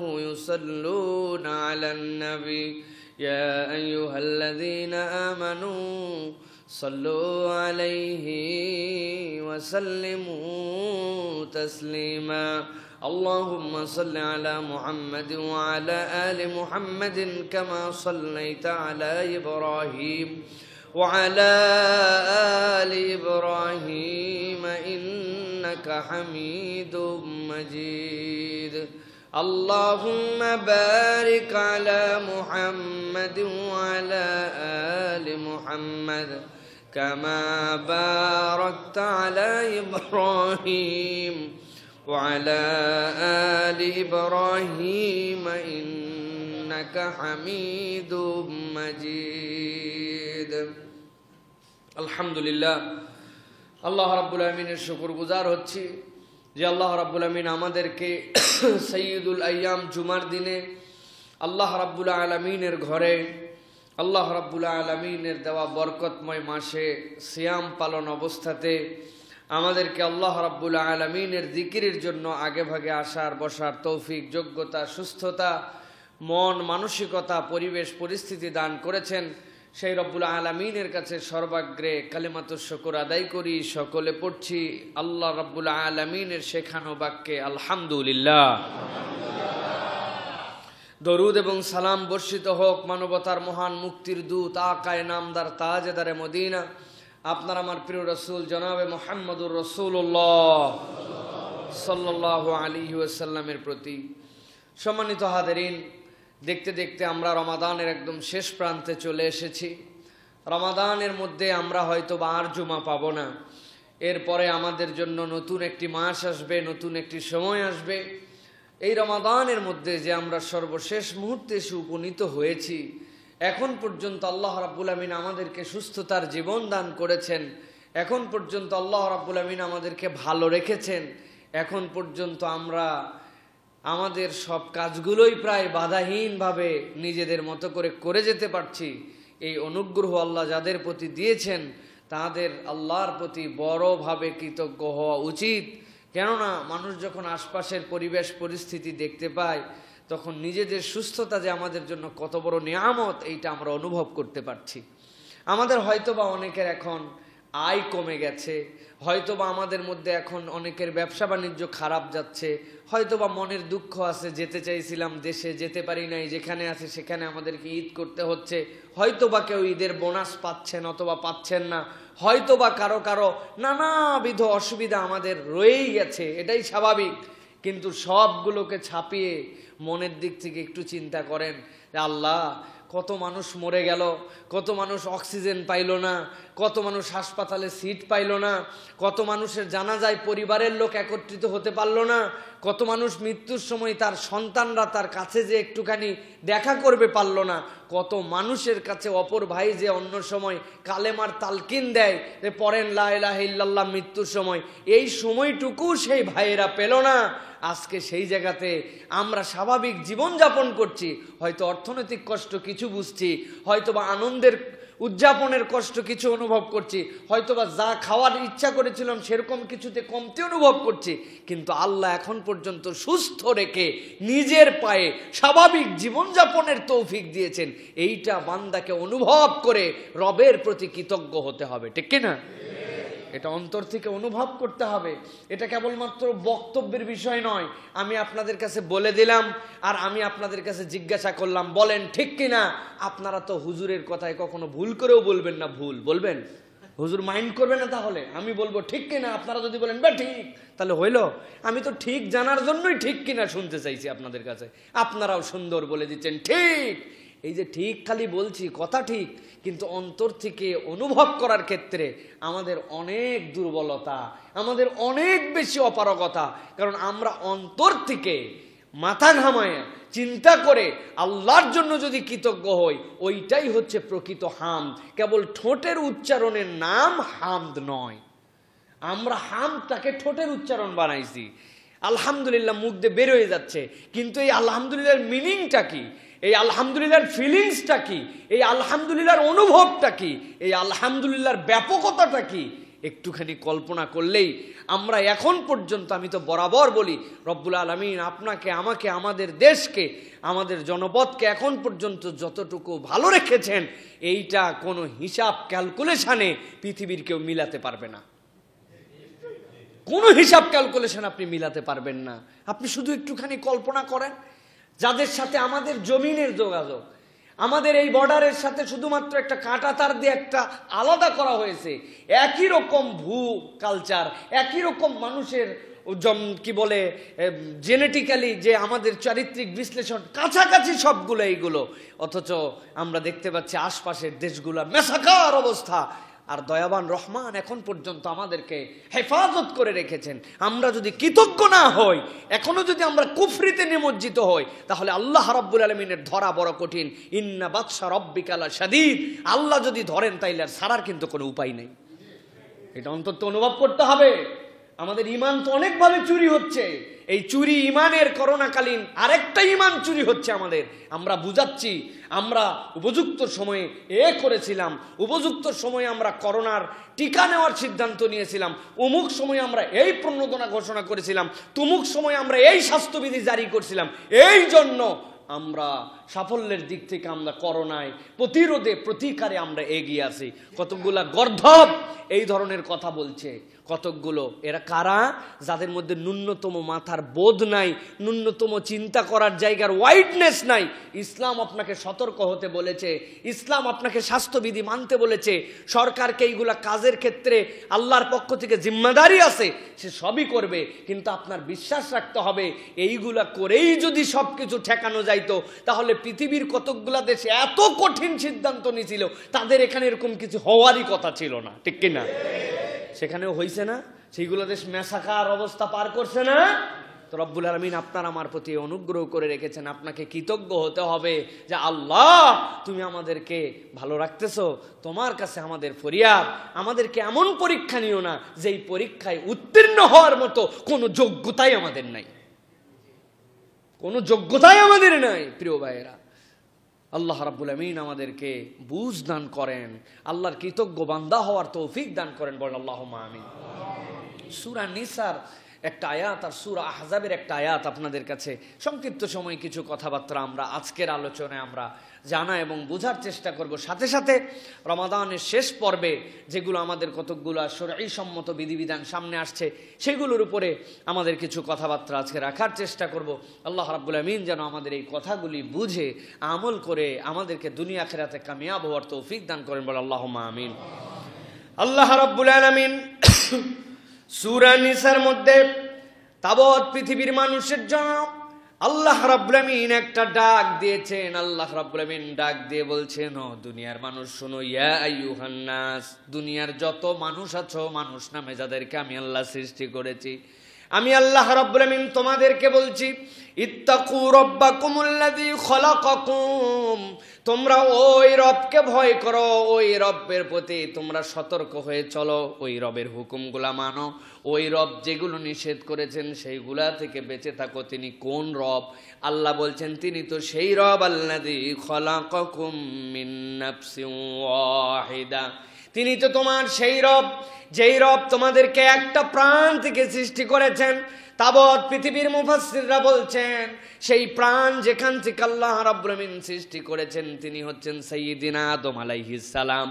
يصلون على النبي يا أيها الذين آمنوا صلوا عليه وسلموا تسليما اللهم صل على محمد وعلى آل محمد كما صليت على إبراهيم وعلى آل إبراهيم إنك حميد مجيد اللهم بارك على محمد وعلى آل محمد كما باركت على إبراهيم وعلى آل إبراهيم إنك حميد مجيد الحمد لله আল্লাহ রাব্বুল আমিনের শুকরগুজার হচ্ছি যে আল্লাহ রাব্বুল আমিন আমাদেরকে সাইয়্যিদুল আইয়াম জুমার দিনে আল্লাহ রাব্বুল আলামিনের ঘরে আল্লাহ রাব্বুল আলামিনের দেওয়া বরকতময় মাসে সিয়াম পালন অবস্থাতে আমাদেরকে আল্লাহ রাব্বুল আলামিনের জিকিরের জন্য আগে ভাগে আসার বসার তৌফিক যোগ্যতা সুস্থতা মন মানসিকতা পরিবেশ পরিস্থিতি দান করেছেন সেই রব্বুল আলামিনের কাছে সর্বাগ্রে কালিমাতুশ শুকর আদায় করি সকলে পড়ছি আল্লাহ রব্বুল আলামিনের শেখানো বাক্যে আলহামদুলিল্লাহ দরুদ এবং সালাম বর্ষিত হোক মানবতার মহান মুক্তির দূত আকায়ে নামদার তাজেদারে মদিনা আপনার আমার প্রিয় রাসূল জনাবে মুহাম্মদুর রাসূলুল্লাহ সাল্লাল্লাহু আলাইহি ওয়াসাল্লামের প্রতি। সম্মানিত হাজিরিন, দেখতে দেখতে আমরা রমাদানের একদম শেষ প্রান্তে চলে এসেছি। রমাদানের মধ্যে আমরা হয়তো বা আর জুমা পাবো না, এরপরে আমাদের জন্য নতুন একটি মাস আসবে, নতুন একটি সময় আসবে। এই রমাদানের মধ্যে যে আমরা সর্বশেষ মুহূর্তে এসে উপনীত হয়েছি, এখন পর্যন্ত আল্লাহ রাব্বুল আমিন আমাদেরকে সুস্থতার জীবন দান করেছেন, এখন পর্যন্ত আল্লাহ রাব্বুল আমিন আমাদেরকে ভালো রেখেছেন, এখন পর্যন্ত আমরা আমাদের সব কাজগুলোই প্রায় বাধাহীনভাবে নিজেদের মতো করে যেতে পারছি। এই অনুগ্রহ আল্লাহ যাদের প্রতি দিয়েছেন তাদের আল্লাহর প্রতি বড়ভাবে কৃতজ্ঞ হওয়া উচিত। কেননা মানুষ যখন আশপাশের পরিবেশ পরিস্থিতি দেখতে পায় তখন নিজেদের সুস্থতা যে আমাদের জন্য কত বড় নিয়ামত এইটা আমরা অনুভব করতে পারছি। আমাদের হয়তোবা অনেকের এখন আয় কমে গেছে, হয়তোবা আমাদের মধ্যে এখন অনেকের ব্যবসা বাণিজ্য খারাপ যাচ্ছে, হয়তোবা মনের দুঃখ আছে, যেতে চাইছিলাম দেশে যেতে পারি নাই, যেখানে আছে সেখানে আমাদেরকে ঈদ করতে হচ্ছে, হয়তোবা কেউ ঈদের বোনাস পাচ্ছেন অথবা পাচ্ছেন না, হয়তোবা কারো কারো নানাবিধ অসুবিধা আমাদের রয়েই গেছে, এটাই স্বাভাবিক। কিন্তু সবগুলোকে ছাপিয়ে মনের দিক থেকে একটু চিন্তা করেন যে আল্লাহ, কত মানুষ মরে গেল, কত মানুষ অক্সিজেন পাইল না, কত মানুষ হাসপাতালে সিট পাইল না, কত মানুষের জানাজায় পরিবারের লোক একত্রিত হতে পারল না, কত মানুষ মৃত্যুর সময় তার সন্তানরা তার কাছে যে একটুখানি দেখা করবে পারল না, কত মানুষের কাছে অপর ভাই যে অন্য সময় কালেমার তালকিন দেয় যে পড়েন লা ইলাহা ইল্লাল্লাহ মৃত্যুর সময়, এই সময়টুকু সেই ভাইয়েরা পেল না। আজকে সেই জায়গাতে আমরা স্বাভাবিক জীবনযাপন করছি, হয়তো অর্থনৈতিক কষ্ট কিছু বুঝছি, হয়তোবা আনন্দের উদযাপনের কষ্ট কিছু অনুভব করছি, হয়তোবা যা খাওয়ার ইচ্ছা করেছিলাম সেরকম কিছুতে কমতি অনুভব করছি, কিন্তু আল্লাহ এখন পর্যন্ত সুস্থ রেখে নিজের পায়ে স্বাভাবিক জীবনযাপনের তৌফিক দিয়েছেন। এইটা বান্দাকে অনুভব করে রবের প্রতি কৃতজ্ঞ হতে হবে, ঠিক কিনা? এটা অন্তর থেকে অনুভব করতে হবে। এটা কেবলমাত্র বক্তব্যের বিষয় নয়, আমি আপনাদের কাছে বলে দিলাম আর আমি আপনাদের কাছে জিজ্ঞাসা করলাম বলেন ঠিক কিনা। আপনারা তো হুজুরের কথায় কখনো ভুল করেও বলবেন না, ভুল বলবেন, হুজুর মাইন্ড করবে না, তাহলে আমি বলবো ঠিক কিনা, আপনারা যদি বলেন বা ঠিক, তাহলে হইল। আমি তো ঠিক জানার জন্যই ঠিক কিনা শুনতে চাইছি আপনাদের কাছে, আপনারাও সুন্দর বলে দিচ্ছেন ঠিক। এই যে ঠিক খালি বলছি কথা ঠিক, কিন্তু অন্তর থেকে অনুভব করার ক্ষেত্রে আমাদের অনেক দুর্বলতা, আমাদের অনেক বেশি অপারগতা। কারণ আমরা অন্তর থেকে মাথা ঘামায় চিন্তা করে আল্লাহর জন্য যদি কৃতজ্ঞ হই, ওইটাই হচ্ছে প্রকৃত হামদ। কেবল ঠোঁটের উচ্চারণের নাম হামদ নয়। আমরা হামদটাকে ঠোঁটের উচ্চারণ বানাইছি, আলহামদুলিল্লাহ মুখ দিয়ে বের হয়ে যাচ্ছে, কিন্তু এই আলহামদুলিল্লাহর মিনিংটা কি, এই আলহামদুলিল্লাহর ফিলিংসটা কি, এই আলহামদুলিল্লাহর অনুভবটা কি, এই আলহামদুলিল্লাহর ব্যাপকতাটা কি, একটুখানি কল্পনা করলেই আমরা এখন পর্যন্ত, আমি তো বরাবর বলি, রব্বুল আলামিন আপনাকে, আমাকে, আমাদের দেশকে, আমাদের জনপদকে এখন পর্যন্ত যতটুকু ভালো রেখেছেন, এইটা কোনো হিসাব ক্যালকুলেশনে পৃথিবীর কেউ মিলাতে পারবে না। কোনো হিসাব ক্যালকুলেশন আপনি মিলাতে পারবেন না। আপনি শুধু একটুখানি কল্পনা করেন, যাদের সাথে আমাদের জমিনের যোগাযোগ, আমাদের এই বর্ডারের সাথে শুধুমাত্র একটা কাঁটা তার দিয়ে একটা আলাদা করা হয়েছে, একই রকম ভূ কালচার, একই রকম মানুষের কি বলে জেনেটিক্যালি যে আমাদের চারিত্রিক বিশ্লেষণ কাছাকাছি সবগুলো এইগুলো, অথচ আমরা দেখতে পাচ্ছি আশপাশের দেশগুলোর মেসাকার অবস্থা। আর দয়াবান রহমান এখন পর্যন্ত আমাদেরকে হেফাজত করে রেখেছেন। আমরা যদি কৃতজ্ঞ না হই, এখনো যদি আমরা কুফরিতে নিমজ্জিত হই, তাহলে আল্লাহ রাব্বুল আলামিনের ধরা বড় কঠিন। ইন্না বাতশা রাব্বিকা লাশাদীদ, আল্লাহ যদি ধরেন তাইলে আর ছাড়ার কিন্তু কোনো উপায় নেই। এটা অন্তত অনুভব করতে হবে। আমাদের ইমান তো অনেকভাবে চুরি হচ্ছে। এই চুরি ইমানের করোনাকালীন আরেকটা ইমান চুরি হচ্ছে আমাদের। আমরা বুঝাচ্ছি, আমরা উপযুক্ত সময়ে করেছিলাম, উপযুক্ত সময়ে আমরা করোনার টিকা নেওয়ার সিদ্ধান্ত নিয়েছিলাম, অমুক সময়ে আমরা এই প্রণোদনা ঘোষণা করেছিলাম, তুমুক সময়ে আমরা এই স্বাস্থ্যবিধি জারি করছিলাম। এই জন্য আমরা সাফল্যের দিক থেকে আমরা করোনায় প্রতিরোধে প্রতিকারে আমরা এগিয়ে আছি। কতগুলা গর্ধব এই ধরনের কথা বলছে, কতকগুলো এরা কারা? যাদের মধ্যে ন্যূনতম মাথার বোধ নাই, ন্যূনতম চিন্তা করার জায়গার ওয়াইডনেস নাই। ইসলাম আপনাকে সতর্ক হতে বলেছে, ইসলাম আপনাকে স্বাস্থ্যবিধি মানতে বলেছে, সরকারকে এইগুলা কাজের ক্ষেত্রে আল্লাহর পক্ষ থেকে জিম্মাদারি আছে, সে সবই করবে। কিন্তু আপনার বিশ্বাস রাখতে হবে, এইগুলা করেই যদি সব কিছু ঠেকানো যাইতো, তাহলে পৃথিবীর কতকগুলা দেশে এত কঠিন সিদ্ধান্ত নিয়েছিল, তাদের এখানে এরকম কিছু হওয়ারই কথা ছিল না, ঠিক কিনা? সেখানেও হয়েছে না? সেইগুলো দেশ মেসাকার অবস্থা পার করছে না? তো রব্বুল আলামিন আপনার আমার প্রতি অনুগ্রহ করে রেখেছেন। আপনাকে কৃতজ্ঞ হতে হবে যে আল্লাহ তুমি আমাদেরকে ভালো রাখতেছো। তোমার কাছে আমাদের ফরিয়াদ, আমাদেরকে এমন পরীক্ষা নিও না যেই পরীক্ষায় উত্তীর্ণ হওয়ার মতো কোনো যোগ্যতাই আমাদের নাই, কোনো যোগ্যতাই আমাদের নাই। প্রিয় ভাইয়েরা, আল্লাহ রাব্বুল আমিন আমাদেরকে বুঝ দান করেন, আল্লাহর কৃতজ্ঞ বান্দা হওয়ার তৌফিক দান করেন, বলেন আল্লাহুম্মা আমিন। সূরা নিসার একটা আয়াত আর সূরা আহজাবের একটা আয়াত আপনাদের কাছে সংক্ষিপ্ত সময় কিছু কথাবার্তা আমরা আজকের আলোচনায় আমরা জানা এবং বোঝার চেষ্টা করব। সাথে সাথে রমাদানের শেষ পর্বে যেগুলো আমাদের কতকগুলো শরঈ সম্মত বিধিবিধান সামনে আসছে, সেগুলোর উপরে আমাদের কিছু কথাবার্তা আজকে রাখার চেষ্টা করব। আল্লাহ রাব্বুল আমিন যেন আমাদের এই কথাগুলি বুঝে আমল করে আমাদেরকে দুনিয়া আখিরাতে কামিয়াব হওয়ার তৌফিক দান করেন, বলে আল্লাহুম্মা আমিন। আল্লাহ রাব্বুল আলামিন সূরা নিসার মধ্যে তাবৎ পৃথিবীর মানুষের জন্য আল্লাহ রাব্বুল আমিন একটা ডাক দিয়েছেন। আল্লাহ রাব্বুল আমিন ডাক দিয়ে বলছেন, ও দুনিয়ার মানুষ শোনো, ইয়া আইয়ুহান নাস, দুনিয়ার যত মানুষ আছো, মানুষ নামে যাদেরকে আমি আল্লাহ সৃষ্টি করেছি, আমি আল্লাহ রাব্বুল আমিন তোমাদেরকে বলছি, ইত্তাকু রাব্বাকুমুল্লাযী খলাকাকুম, তোমরা ওই রবকে ভয় করো, ওই রবের প্রতি তোমরা সতর্ক হয়ে চলো, ওই রবের হুকুমগুলা মানো, ওই রব যেগুলো নিষেধ করেছেন সেইগুলা থেকে বেঁচে থাকো। তিনি কোন রব? আল্লাহ বলছেন তিনি তো সেই রব আল্লাযী খলাকাকুম মিন নাফসিন ওয়াহিদা, তিনি তো তোমার সেই রব যেই রব তোমাদেরকে একটা প্রাণ থেকে সৃষ্টি করেছেন। তাবৎ পৃথিবীর মুফাসসিররা বলছেন সেই প্রাণ যেখান থেকে আল্লাহ রাব্বুল আমিন সৃষ্টি করেছেন তিনি হচ্ছেন সাইয়্যিদিনা আদম আলাইহিস সালাম।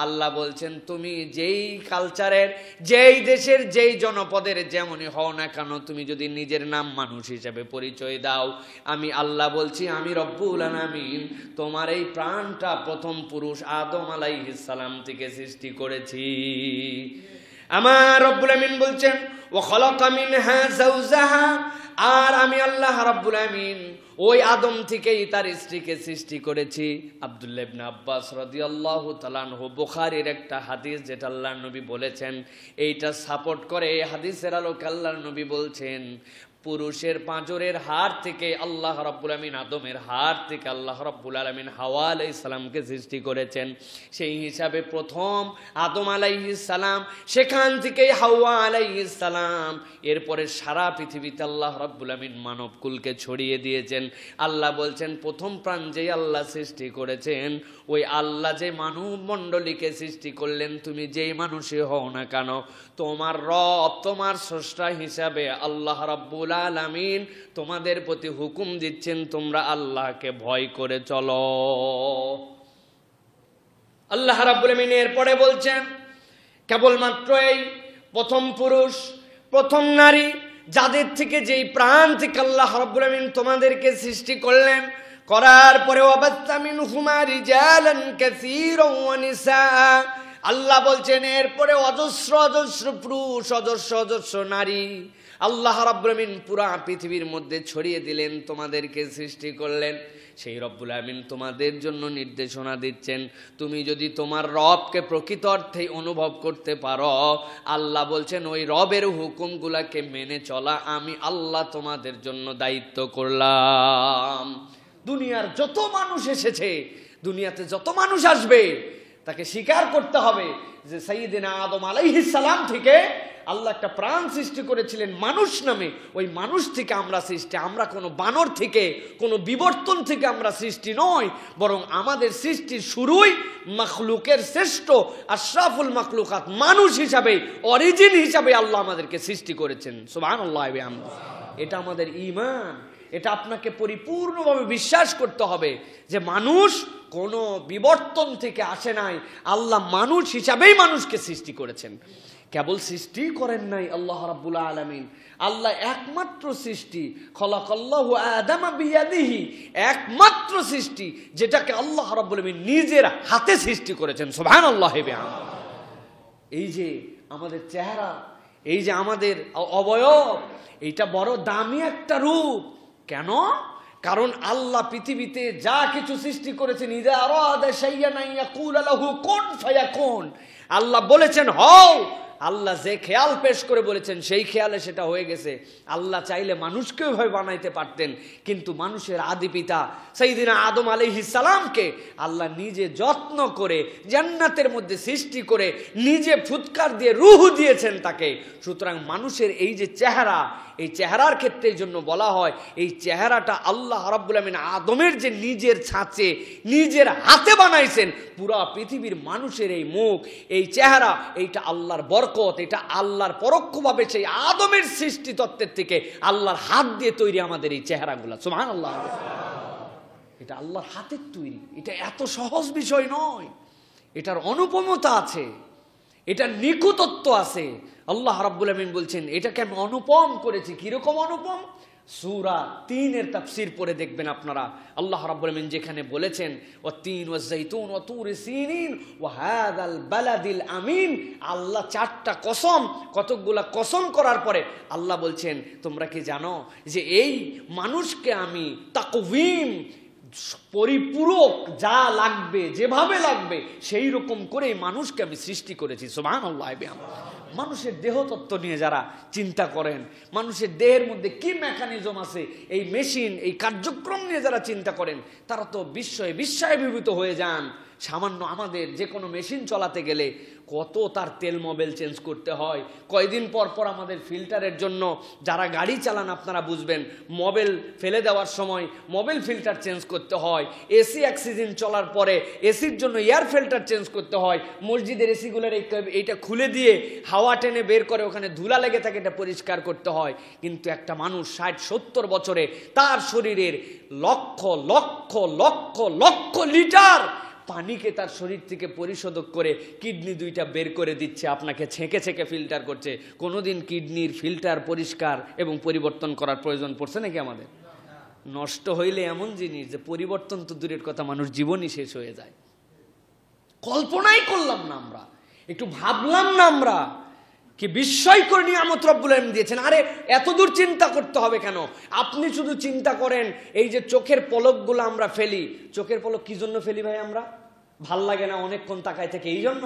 আল্লাহ বলছেন তুমি যেই কালচারের, যেই দেশের, যেই জনপদের যেমনই হও না কেন, তুমি যদি নিজের নাম মানুষ হিসেবে পরিচয় দাও, আমি আল্লাহ বলছি আমি রব্বুল আলামিন তোমার এই প্রাণটা প্রথম পুরুষ আদম আলাইহিস সালাম থেকে সৃষ্টি করেছি। আমার রব্বুল আমিন বলছেন ওয়া খালাকা মিনহা যাওজাহা, আর আমি আল্লাহ রাব্বুল আমিন ওই আদম থেকেই তার স্ত্রীকে সৃষ্টি করেছি। আব্দুল্লাহ ইবনে আব্বাস রাদিয়াল্লাহু তাআলা আনহু, বুখারীর একটা হাদিস যেটা আল্লাহর নবী বলেছেন, এইটা সাপোর্ট করে এই হাদিসের আলোকে আল্লাহর নবী বলছেন পুরুষের পাঁজরের হাড় থেকে আল্লাহ রাব্বুল আলামিন, আদমের হাড় থেকে আল্লাহ রাব্বুল আলামিন হাওয়া আলাইহিস সালামকে সৃষ্টি করেছেন। সেই হিসাবে প্রথম আদম আলাইহিস সালাম, সেখান থেকেই হাওয়া আলাইহিস সালাম, এরপরে সারা পৃথিবীতে আল্লাহ রাব্বুল আলামিন মানবকুলকে ছড়িয়ে দিয়েছেন। আল্লাহ বলছেন প্রথম প্রাণ যেই আল্লাহ সৃষ্টি করেছেন, ওই আল্লাহ যে মানব মণ্ডলীকে সৃষ্টি করলেন, তুমি যেই মানুষই হও না কেন, তোমার রব, তোমার স্রষ্টা হিসাবে আল্লাহ রাব্বুল আলামিন তোমাদের প্রতি হুকুম দিচ্ছেন, তোমরা আল্লাহকে ভয় করে চলো। আল্লাহ রাব্বুল আলামিন এরপরে বলছেন, কেবলমাত্র এই প্রথম পুরুষ, প্রথম নারী, যাদের থেকে যেই প্রাণ থেকে আল্লাহ রাব্বুল আলামিন তোমাদেরকে সৃষ্টি করলেন, করার পরে ওয়াবাত্তা মিনহুমা রিজালান কাসীরান ওয়া নিসা, আল্লাহ বলছেন এরপরে অজস্র অজস্র পুরুষ, অজস্র অজস্র নারী আল্লাহ রাব্বুল আলামিন পুরা পৃথিবীর মধ্যে ছড়িয়ে দিলেন, তোমাদেরকে সৃষ্টি করলেন। সেই রব্বুল আলামিন তোমাদের জন্য নির্দেশনা দিচ্ছেন, তুমি যদি তোমার রবকে প্রকৃত অর্থেই অনুভব করতে পারো, আল্লাহ বলছেন ওই রবের হুকুমগুলাকে মেনে চলা আমি আল্লাহ তোমাদের জন্য দায়িত্ব করলাম। দুনিয়ার যত মানুষ এসেছে, দুনিয়াতে যত মানুষ আসবে, তাকে স্বীকার করতে হবে যে সাইয়্যিদিনা আদম আলাইহিস সালাম থেকে আল্লাহ একটা প্রাণ সৃষ্টি করেছিলেন মানুষ নামে, ওই মানুষ থেকে আমরা সৃষ্টি। আমরা কোনো বানর থেকে, কোনো বিবর্তন থেকে আমরা সৃষ্টি নই, বরং আমাদের সৃষ্টির শুরুই মাখলুকের শ্রেষ্ঠ আশরাফুল মাখলুকাত মানুষ হিসাবে, অরিজিন হিসাবে আল্লাহ আমাদেরকে সৃষ্টি করেছেন। সুবহানাল্লাহ। এটা আমাদের ঈমান, এটা আপনাকে পরিপূর্ণভাবে বিশ্বাস করতে হবে যে মানুষ কোনো বিবর্তন থেকে আসে নাই, আল্লাহ মানুষ হিসাবেই মানুষকে সৃষ্টি করেছেন। কেবল সৃষ্টি করেন নাই আল্লাহ রাব্বুল আলামিন, আল্লাহ একমাত্র সৃষ্টি, খলাকাল্লাহু আদামা বিয়াদিহি, একমাত্র সৃষ্টি যেটাকে আল্লাহ রাব্বুল আলামিন নিজের হাতে সৃষ্টি করেছেন। সুবহানাল্লাহ। এই যে আমাদের চেহারা, এই যে আমাদের অবয়ব, এইটা বড় দামি একটা রূপ। কেন? কারণ আল্লাহ পৃথিবীতে যা কিছু সৃষ্টি করেছেন, ইযা আরাদা শাইআন ইয়াকুলু লাহু কুন ফায়াকুন, আল্লাহ বলেছেন হও, আল্লাহ যে খেয়াল পেশ করে বলেছেন সেই খেয়ালে সেটা হয়ে গেছে। আল্লাহ চাইলে মানুষকে ওইভাবে বানাইতে পারতেন, কিন্তু মানুষের আদি পিতা সাইয়্যিদিনা আদম আলাইহিস সালামকে আল্লাহ নিজে যত্ন করে জান্নাতের মধ্যে সৃষ্টি করে নিজে ফুৎকার দিয়ে রূহ দিয়েছেন তাকে। সুতরাং মানুষের এই যে চেহারা, এই চেহারার ক্ষেত্রে এই জন্য বলা হয়, এই চেহারাটা আল্লাহ রাব্বুল আলামিন আদমের যে নিজের ছাঁচে নিজের হাতে বানাইছেন, পুরা পৃথিবীর মানুষের এই মুখ, এই চেহারা, এইটা আল্লাহর বরকত, এটা আল্লাহর পরোক্ষভাবে সেই আদমের সৃষ্টি তত্ত্বের থেকে আল্লাহর হাত দিয়ে তৈরি আমাদের এই চেহারাগুলো। সুবহানাল্লাহ। এটা আল্লাহর হাতের তৈরি, এটা এত সহজ বিষয় নয়, এটার অনুপমতা আছে, এটার নিখুঁতত্ব আছে। আল্লাহ রাব্বুল আলামিন বলছেন এটাকে আমি অনুপম করেছি। কিরকম অনুপম? সূরা ৩ এর তাফসীর পড়ে দেখবেন আপনারা। আল্লাহ রাব্বুল আলামিন যেখানে বলেছেন ওয়াত-তিন ওয়াজ-যাইতুন ওয়া তুরি সিনিন ওয়া হাযাল বালাদিল আমিন, আল্লাহ 4টা কসম, কতকগুলা কসম করার পরে আল্লাহ বলছেন তোমরা কি জানো যে এই মানুষকে আমি তাকওয়িম, পরিপূরক, যা লাগবে যেভাবে লাগবে সেই রকম করে মানুষকে আমি সৃষ্টি করেছি। সুবহানাল্লাহ। মানুষের দেহতত্ত্ব নিয়ে যারা চিন্তা করেন, মানুষের দেহের মধ্যে কি মেকানিজম আছে, এই মেশিন, এই কার্যক্রম নিয়ে যারা চিন্তা করেন, তারা তো বিস্ময়ভীত হয়ে যান। সামান্য আমাদের যে কোনো মেশিন চলাতে গেলে কত তার তেল মোবিল চেঞ্জ করতে হয়, কয়দিন পর পর আমাদের ফিল্টারের জন্য, যারা গাড়ি চালান আপনারা বুঝবেন, মোবিল ফেলে দেওয়ার সময় মোবিল ফিল্টার চেঞ্জ করতে হয়, এসি এক সিজন চলার পরে এসির জন্য এয়ার ফিল্টার চেঞ্জ করতে হয়, মসজিদের এসিগুলোর এইটা খুলে দিয়ে হাওয়া টেনে বের করে ওখানে ধুলা লেগে থাকে, এটা পরিষ্কার করতে হয়। কিন্তু একটা মানুষ 60-70 বছরে তার শরীরের লক্ষ লক্ষ লক্ষ লক্ষ লিটার পানিকে তার শরীর থেকে পরিশোধক করে কিডনি 2টা বের করে দিচ্ছে, আপনাকে ছেঁকে ছেঁকে ফিল্টার করছে। কোনোদিন কিডনির ফিল্টার পরিষ্কার এবং পরিবর্তন করার প্রয়োজন পড়ছে নাকি আমাদের? নষ্ট হইলে এমন জিনিস যে পরিবর্তন তো দূরের কথা, মানুষ জীবনই শেষ হয়ে যায়। কল্পনাই করলাম না আমরা, একটু ভাবলাম না আমরা কি বিস্ময়কর নিয়ামত রব্বুল আলামিন দিয়েছেন। আরে এত দূর চিন্তা করতে হবে কেন? আপনি শুধু চিন্তা করেন, এই যে চোখের পলকগুলো আমরা ফেলি, চোখের পলক কি জন্য ফেলি ভাই? আমরা ভাল লাগে না অনেকক্ষণ তাকায় থেকে, এই জন্য।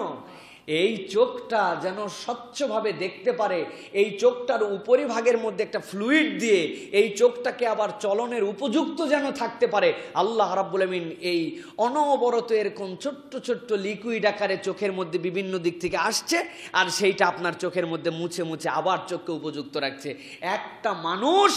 এই চোখটা যেন স্বচ্ছভাবে দেখতে পারে, এই চোখটার উপরিভাগের মধ্যে একটা ফ্লুইড দিয়ে এই চোখটাকে আবার চলনের উপযুক্ত যেন থাকতে পারে, আল্লাহ রাব্বুল আমিন এই অনবরত এরকম ছোট্ট ছোট্ট লিকুইড আকারে চোখের মধ্যে বিভিন্ন দিক থেকে আসছে, আর সেইটা আপনার চোখের মধ্যে মুছে মুছে আবার চোখকে উপযুক্ত রাখছে। একটা মানুষ,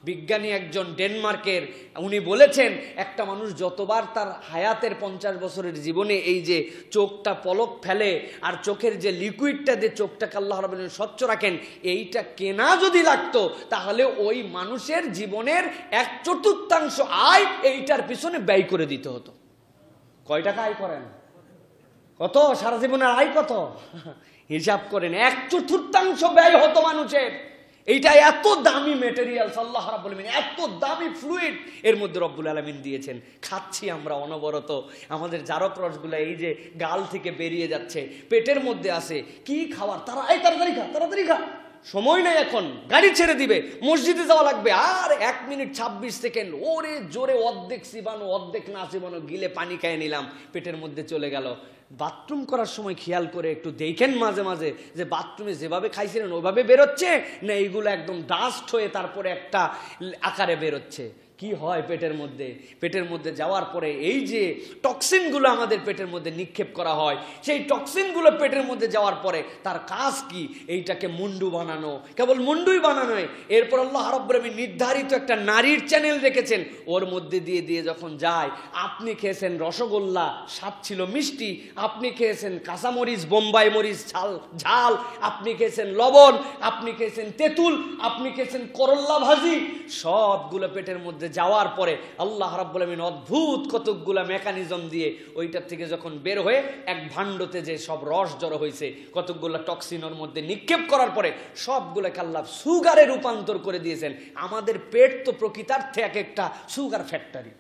বিজ্ঞানী একজন ডেনমার্কের, উনি বলেছেন একটা মানুষ যতবার তার হায়াতের 50 বছরের জীবনে এই যে চোখটা পলক ফেলে আর চোখের যে লিকুইডটা দিয়ে চোখটাকে আল্লাহ রাব্বুল আলামিন স্বচ্ছ রাখেন, এইটা কেনা যদি লাগতো তাহলে ওই মানুষের জীবনের 1/4 আয় এইটার পিছনে ব্যয় করে দিতে হতো। কয় টাকা আয় করেন? কত সারা জীবনের আয় কত? হিসাব করেন, 1/4 ব্যয় হতো মানুষের। এইটা এত দামি মেটেরিয়ালস আল্লাহ রাব্বুল আলামিন, এত দামি ফ্লুইড এর মধ্যে রব্বুল আলামিন দিয়েছেন। খাচ্ছি আমরা অনবরত, আমাদের জারক রসগুলো এই যে গাল থেকে বেরিয়ে যাচ্ছে, পেটের মধ্যে আছে, কি খাওয়ার, তাড়াতাড়ি খা, তাড়াতাড়ি খা, সময় নেই, এখন গাড়ি ছেড়ে দিবে, মসজিদে যাওয়া লাগবে, আর 1 মিনিট 26 সেকেন্ড, ওরে জোরে অর্ধেক চিবানো অর্ধেক না চিবানো, গিলে পানি খেয়ে নিলাম, পেটের মধ্যে চলে গেল। বাথরুম করার সময় খেয়াল করে একটু দেখেন মাঝে মাঝে যে বাথরুমে যেভাবে খাইছিলেন ওইভাবে বেরোচ্ছে না এইগুলো একদম ডাস্ট হয়ে তারপরে একটা আকারে বেরোচ্ছে। কি হয় পেটের মধ্যে? পেটের মধ্যে যাওয়ার পরে এই যে টক্সিনগুলো আমাদের পেটের মধ্যে নিক্ষেপ করা হয়, সেই টক্সিনগুলো পেটের মধ্যে যাওয়ার পরে তার কাজ কি? এইটাকে মুন্ডু বানানো, কেবল মুন্ডুই বানানো নয়, এরপর আল্লাহ রাব্বুল আলামিন নির্ধারিত একটা নারীর চ্যানেল রেখেছেন, ওর মধ্যে দিয়ে দিয়ে যখন যায়, আপনি খেয়েছেন রসগোল্লা, স্বাদ ছিল মিষ্টি, আপনি খেয়েছেন কাঁচামরিচ, বোম্বাই মরিচ ঝাল, আপনি খেয়েছেন লবণ, আপনি খেয়েছেন তেঁতুল, আপনি খেয়েছেন করল্লা ভাজি, সবগুলো পেটের মধ্যে যাওয়ার পরে আল্লাহ রাব্বুল আলামিন অদ্ভুত কতকগুলা মেকানিজম দিয়ে ওইটার থেকে যখন বের হয়ে এক ভাণ্ডতে যে সব রস জড়ো হয়েছে, কতকগুলা টক্সিনের মধ্যে নিক্ষেপ করার পরে সবগুলোকে আল্লাহ সুগারে রূপান্তর করে দিয়েছেন। আমাদের পেট তো প্রকৃতার্থে এক একটা সুগার ফ্যাক্টরি।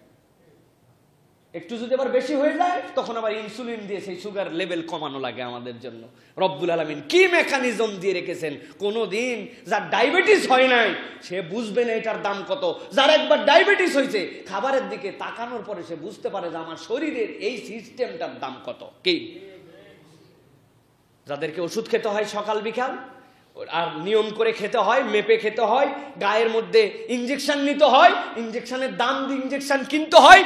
একটু যদি আবার বেশি হয়ে যায় তখন আবার ইনসুলিন দিয়ে সেই সুগার লেভেল কমানো লাগে আমাদের জন্য। রব্বুল আলামিন কি মেকানিজম দিয়ে রেখেছেন! কোনোদিন যার ডায়াবেটিস হয় নাই সে বুঝবে না এটার দাম কত, যার একবার ডায়াবেটিস হয়েছে খাবারের দিকে তাকানোর পরে সে বুঝতে পারে যে আমার শরীরের এই সিস্টেমটার দাম কত। কি যাদেরকে ওষুধ খেতে হয় সকাল বিকাল, আর নিয়ম করে খেতে হয়, মেপে খেতে হয়, গায়ের মধ্যে ইঞ্জেকশন নিতে হয়, ইঞ্জেকশনের দাম দিয়ে ইঞ্জেকশন কিনতে হয়,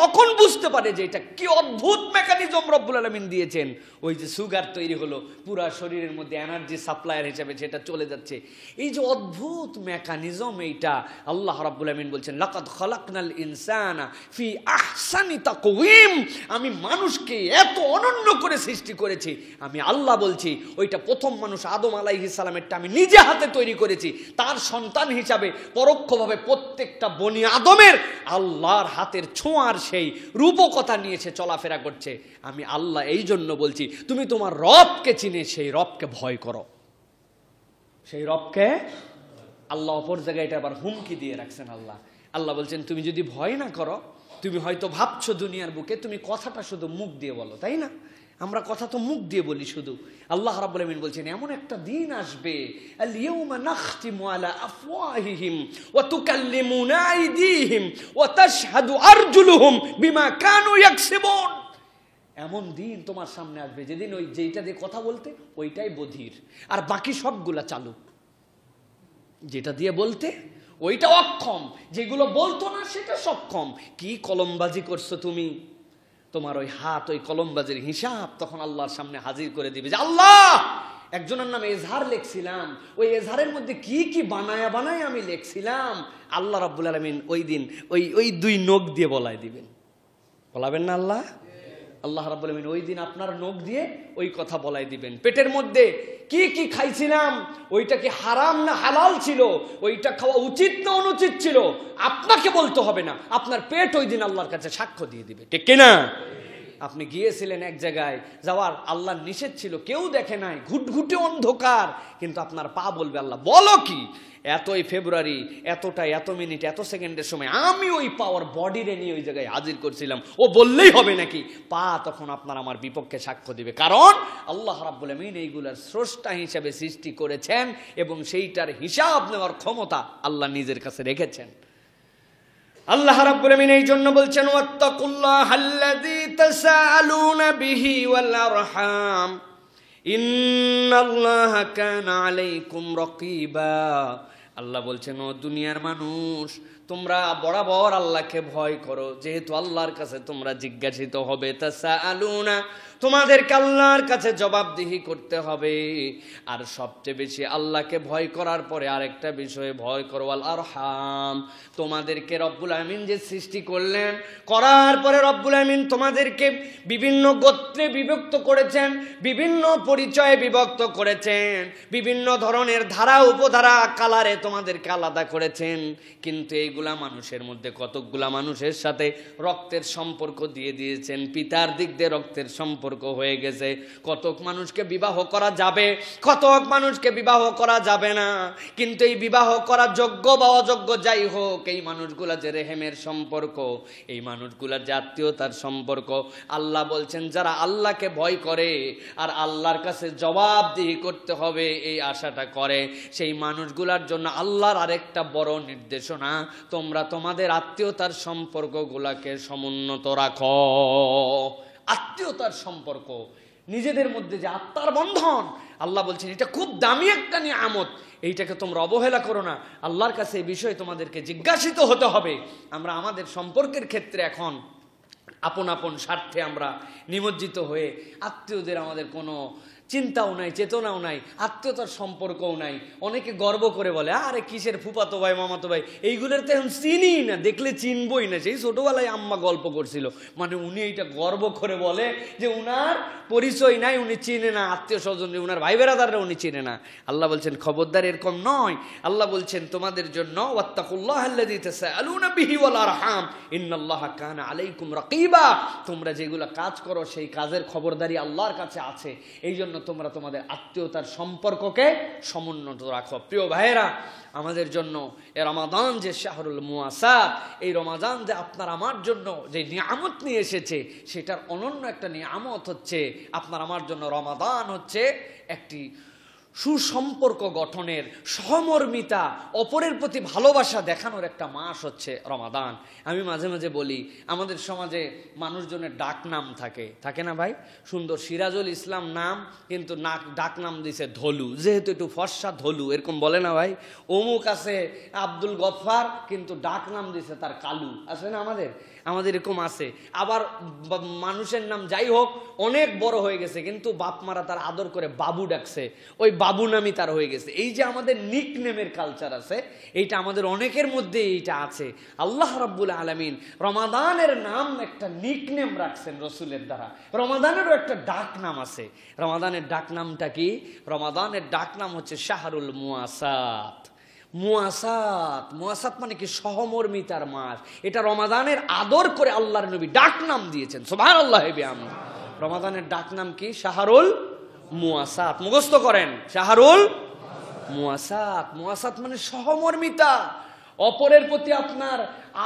তখন বুঝতে পারে যে এটা কি অদ্ভুত মেকানিজম রব্বুল আলামিন দিয়েছেন। ওই যে সুগার তৈরি হলো, পুরা শরীরের মধ্যে এনার্জি সাপ্লায়ার হিসেবে সেটা চলে যাচ্ছে। এই যে অদ্ভুত মেকানিজম, এইটা আল্লাহ রাব্বুল আলামিন বলছেন লাকাদ খালাকনাল ইনসানা ফি আহসানি তাকওয়িম, আমি মানুষকে এত অনন্য করে সৃষ্টি করেছি। আমি আল্লাহ বলছি, ওইটা প্রথম মানুষ আদম আলাইহিস সালামেরটা আমি নিজে হাতে তৈরি করেছি। তার সন্তান হিসাবে পরোক্ষভাবে প্রত্যেকটা বনি আদমের আল্লাহর হাতের ছোঁয়ার সেই রূপকথা নিয়ে সে চলাফেরা করছে। আমি আল্লাহ এই জন্য বলছি, তুমি তোমার রবকে চিনে সেই রবকে ভয় করো, সেই রবকে। আল্লাহ অপর জায়গায় এটা আবার হুমকি দিয়ে রাখছেন। আল্লাহ বলছেন তুমি যদি ভয় না করো, তুমি হয়তো ভাবছো দুনিয়ার বুকে তুমি কথাটা শুধু মুখ দিয়ে বলো, তাই না? আমরা কথা তো মুখ দিয়ে বলি শুধু। আল্লাহ রাব্বুল আলামিন বলছেন এমন একটা দিন আসবে, আল ইয়াউমা নাখতিমু আলা আফওয়াহিহিম ওয়া তুকাল্লিমুনা আইদিহিম ওয়া তাশহাদু আরজুলুহুম বিমা কানু ইয়াকসিবুন। এমন দিন তোমার সামনে আসবে যেদিন ওই যেটা দিয়ে কথা বলতে ওইটাই বধির, আর বাকি সবগুলা চালু। যেটা দিয়ে বলতে ওইটা অক্ষম, যেগুলো বলতো না সেটা সক্ষম। কি কলমবাজি করছো তুমি, তোমার ওই হাত ওই কলমবাজির হিসাব তখন আল্লাহর সামনে হাজির করে দিবে যে আল্লাহ, একজনের নামে এজহার লিখছিলাম, ওই এজহারের মধ্যে কি কি বানায়া বানায় আমি লিখছিলাম। আল্লাহ রাব্বুল আলামিন ওই দিন ওই 2 নখ দিয়ে বলায় দিবেন। বলাবেন না আল্লাহ? আল্লাহ রাব্বুল আলামিন ওই দিন আপনার নখ দিয়ে ওই কথা বলাই দিবেন। পেটের মধ্যে কি কি খাইছিলাম, ওইটা কি হারাম না হালাল ছিল, ওইটা খাওয়া উচিত না অনুচিত ছিল, আপনাকে বলতে হবে না, আপনার পেট ওই দিন আল্লাহর কাছে সাক্ষ্য দিয়ে দিবে, ঠিক কিনা? আপনি গিয়েছিলেন এক জায়গায়, যাওয়ার আল্লাহর নিষেধ ছিল, কেউ দেখে নাই, ঘুটঘুটে অন্ধকার, কিন্তু আপনার পা বলবে আল্লাহ বলো কি, এতই ফেব্রুয়ারি এতটা এত মিনিট এত সেকেন্ডের সময় আমি ওই পাওয়ার বডিরে নিয়ে ওই জায়গায় হাজির করছিলাম, ও বললেই হবে নাকি? পা তখন আপনার আমার বিপক্ষে সাক্ষ্য দিবে, কারণ আল্লাহ রাব্বুল আমিন এইগুলার স্রষ্টা হিসেবে সৃষ্টি করেছেন এবং সেইটার হিসাব নেওয়ার ক্ষমতা আল্লাহ নিজের কাছে রেখেছেন। আল্লাহ রাব্বুল আমিন এই জন্য বলছেন ওয়াত্তাকুল্লাহাল্লাযী তাসাআলুনা বিহি ওয়াল আরহাম, ইন্নাল্লাহা কানা আলাইকুম রাকিবা। আল্লাহ বলছেন, ও দুনিয়ার মানুষ, তোমরা বরাবর আল্লাহকে ভয় করো, যেহেতু আল্লাহর কাছে তোমরা জিজ্ঞাসিত হবে। তাসাআলুনা, তোমাদেরকে আল্লাহর কাছে জবাবদিহি করতে হবে। আর সবচেয়ে বেশি আল্লাহকে ভয় করার পরে আরেকটা বিষয়ে ভয় করো, আল আরহাম। তোমাদেরকে রব্বুল আমিন যে সৃষ্টি করলেন, করার পরে রব্বুল আমিন তোমাদেরকে বিভিন্ন গোত্রে বিভক্ত করেছেন, বিভিন্ন পরিচয়ে বিভক্ত করেছেন, বিভিন্ন ধরনের ধারা উপধারা কালারে তোমাদেরকে আলাদা করেছেন। কিন্তু এইগুলা মানুষের মধ্যে কতকগুলা মানুষের সাথে রক্তের সম্পর্ক দিয়ে দিয়েছেন, পিতার দিক দিয়ে রক্তের সম্পর্ক হয়ে গেছে। কতক মানুষকে বিবাহ করা যাবে, কতক মানুষকে বিবাহ করা যাবে না। কিন্তু এই বিবাহ করা যোগ্য বা অযোগ্য যাই হোক, এই মানুষগুলা যে রেহেমের সম্পর্ক, এই মানুষগুলার জাতীয়তার সম্পর্ক, আল্লাহ বলছেন যারা আল্লাহকে ভয় করে আর আল্লাহর কাছে জবাবদিহি করতে হবে এই আশাটা করে, সেই মানুষগুলার জন্য আল্লাহর আরেকটা বড় নির্দেশনা, তোমরা তোমাদের আত্মীয়তার সম্পর্কগুলাকে সমুন্নত রাখো। আত্মীয়তার সম্পর্ক, নিজেদের মধ্যে যে আত্মার বন্ধন, আল্লাহ বলছেন এটা খুব দামি একটা নিয়ামত, এইটাকে তোমরা অবহেলা করো না। আল্লাহর কাছে এই বিষয়ে তোমাদেরকে জিজ্ঞাসিত হতে হবে। আমরা আমাদের সম্পর্কের ক্ষেত্রে এখন আপন আপন স্বার্থে আমরা নিমজ্জিত হয়ে আত্মীয়দের আমাদের কোনো চিন্তাও নাই, চেতনাও নাই, আত্মীয়তার সম্পর্কও নাই। অনেকে গর্ব করে বলে, আরে কিসের ফুফাতো ভাই মামাতো ভাই, এইগুলোর তো এখন চিনি না, দেখলে চিনবই না। সেই ছোটবেলায় আম্মা গল্প করছিল, মানে উনি এইটা গর্ব করে বলে যে উনার পরিচয় নাই, উনি চিনে না আত্মীয় স্বজন, উনার ভাই বেরাদাররা উনি চিনে না। আল্লাহ বলছেন খবরদার, এরকম নয়। আল্লাহ বলছেন তোমাদের জন্য ওয়াত্তাকুল্লাহাল্লাযী তাসাআলুনা বিহি ওয়াল আরহাম ইন্নাল্লাহা কানা আলাইকুম রাকিবা। তোমরা যেগুলো কাজ করো সেই কাজের খবরদারি আল্লাহর কাছে আছে, এই জন্য তোমরা তোমাদের আত্মীয়তার সম্পর্ককে সমুন্নত রাখো। প্রিয় ভাইয়েরা, আমাদের জন্য এ রমাদান যে শাহরুল মুয়াসাত, এই রমাদান যে আপনার আমার জন্য যে নিয়ামত নিয়ে এসেছে, সেটার অনন্য একটা নিয়ামত হচ্ছে আপনার আমার জন্য রমাদান হচ্ছে একটি সুসম্পর্ক গঠনের, সহমর্মিতা, অপরের প্রতি ভালোবাসা দেখানোর একটা মাস হচ্ছে রমাদান। আমি মাঝে মাঝে বলি, আমাদের সমাজে মানুষজনের ডাক নাম থাকে, থাকে না ভাই? সুন্দর সিরাজুল ইসলাম নাম, কিন্তু ডাক নাম দিছে ধলু, যেহেতু একটু ফর্সা ধলু, এরকম বলে না ভাই? অমুক আছে আব্দুল গফফার, কিন্তু ডাক নাম দিছে তার কালু, আছে না? আমাদের এরকম আছে। আবার মানুষের নাম যাই হোক অনেক বড় হয়ে গেছে, কিন্তু বাপ মারা তার আদর করে বাবু ডাকছে, ওই বাবু নামই তার হয়ে গেছে। এই যে আমাদের নিক নেমের কালচার আছে, এইটা আমাদের অনেকের মধ্যে এইটা আছে। আল্লাহ রাব্বুল আলামিন রমাদানের নাম একটা নিক নেম রাখছেন রসুলের দ্বারা। রমাদানেরও একটা ডাক নাম আছে। রমাদানের ডাক নামটা কি? রমাদানের ডাক নাম হচ্ছে শাহরুল মুয়াসাত। মুয়াসাত, মুয়াসাত মানে কি? সহমর্মিতার মাস। এটা রমাদানের আদর করে আল্লাহর নবী ডাক নাম দিয়েছেন, সুবহানাল্লাহ। রমাদানের ডাক নাম কি? শাহরুল মুয়াসাত। মুখস্থ করেন, শাহরুল মুয়াসাত। মুয়াসাত মানে সহমর্মিতা, অপরের প্রতি আপনার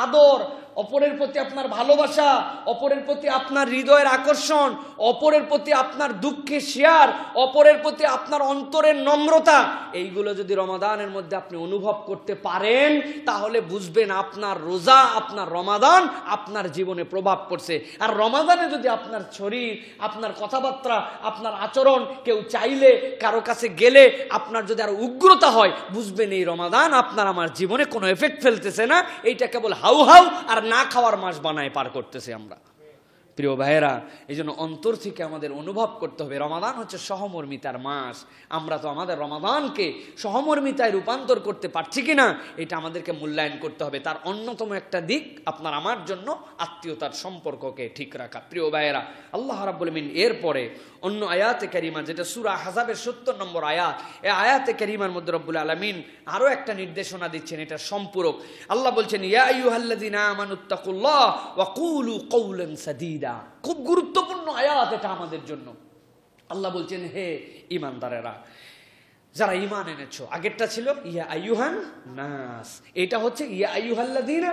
আদর, অপরের প্রতি আপনার ভালোবাসা, অপরের প্রতি আপনার হৃদয়ের আকর্ষণ, অপরের প্রতি আপনার দুঃখে শেয়ার, অপরের প্রতি আপনার অন্তরের নম্রতা, এইগুলো যদি রমাদানের মধ্যে আপনি অনুভব করতে পারেন, তাহলে বুঝবেন আপনার রোজা, আপনার রমাদান আপনার জীবনে প্রভাব পড়ছে। আর রমাদানে যদি আপনার শরীর, আপনার কথাবার্তা, আপনার আচরণ, কেউ চাইলে কারো কাছে গেলে আপনার যদি আরো উগ্রতা হয়, বুঝবেন এই রমাদান আপনার আমার জীবনে কোনো এফেক্ট ফেলতেছে না, এইটা কেবল হাউ হাউ আর না খাওয়ার মাস বানায় পার করতেছে আমরা। প্রিয় ভাইয়েরা, এই জন্য অন্তর থেকে আমাদের অনুভব করতে হবে রমাদান হচ্ছে সহমর্মিতার মাস। আমরা তো আমাদের রমাদানকে সহমর্মিতায় রূপান্তর করতে পারছি কিনা, এটা আমাদেরকে মূল্যায়ন করতে হবে। তার অন্যতম একটা দিক আপনার আমার জন্য আত্মীয়তার সম্পর্ককে ঠিক রাখা। প্রিয় ভাইয়েরা, আল্লাহ রাব্বুল আমিন এরপরে অন্য আয়াতে কারিমা, যেটা সূরা আহজাবের ৭০ নম্বর আয়াত, এই আয়াতে কারিমার মধ্যে রব্বুল আলামিন আরো একটা নির্দেশনা দিচ্ছেন, এটা সম্পূরক। আল্লাহ বলছেন, ইয়া আইয়ুহাল্লাযীনা আমানুত্তাকুল্লাহ ওয়া কুলু কওলান সাদীদা। খুব গুরুত্বপূর্ণ আয়াত এটা আমাদের জন্য। আল্লাহ বলছেন, হে ঈমানদারেরা, যারা ঈমান এনেছো। আগেরটা ছিল ইয়া আইয়ুহান নাস, এটা হচ্ছে ইয়া আইয়ুহাল্লাযীনা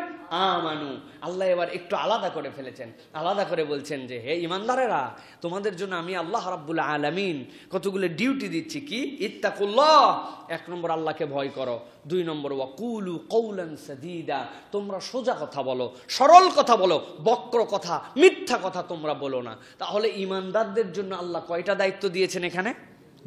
আমানু। আল্লাহ এবার একটু আলাদা করে ফেলেছেন, আলাদা করে বলছেন যে হে ঈমানদারেরা, তোমাদের জন্য আমি আল্লাহ রাব্বুল আলামিন কতগুলো ডিউটি দিচ্ছি। কি? ইত্তাকুল্লাহ, ১ নম্বর আল্লাহকে ভয় করো, ২ নম্বর ওয়াকুলু কওলান সাদীদা, তোমরা সোজা কথা বলো, সরল কথা বলো, বক্র কথা, মিথ্যা কথা তোমরা বলো না। তাহলে ঈমানদারদের জন্য আল্লাহ কয়টা দায়িত্ব দিয়েছেন এখানে?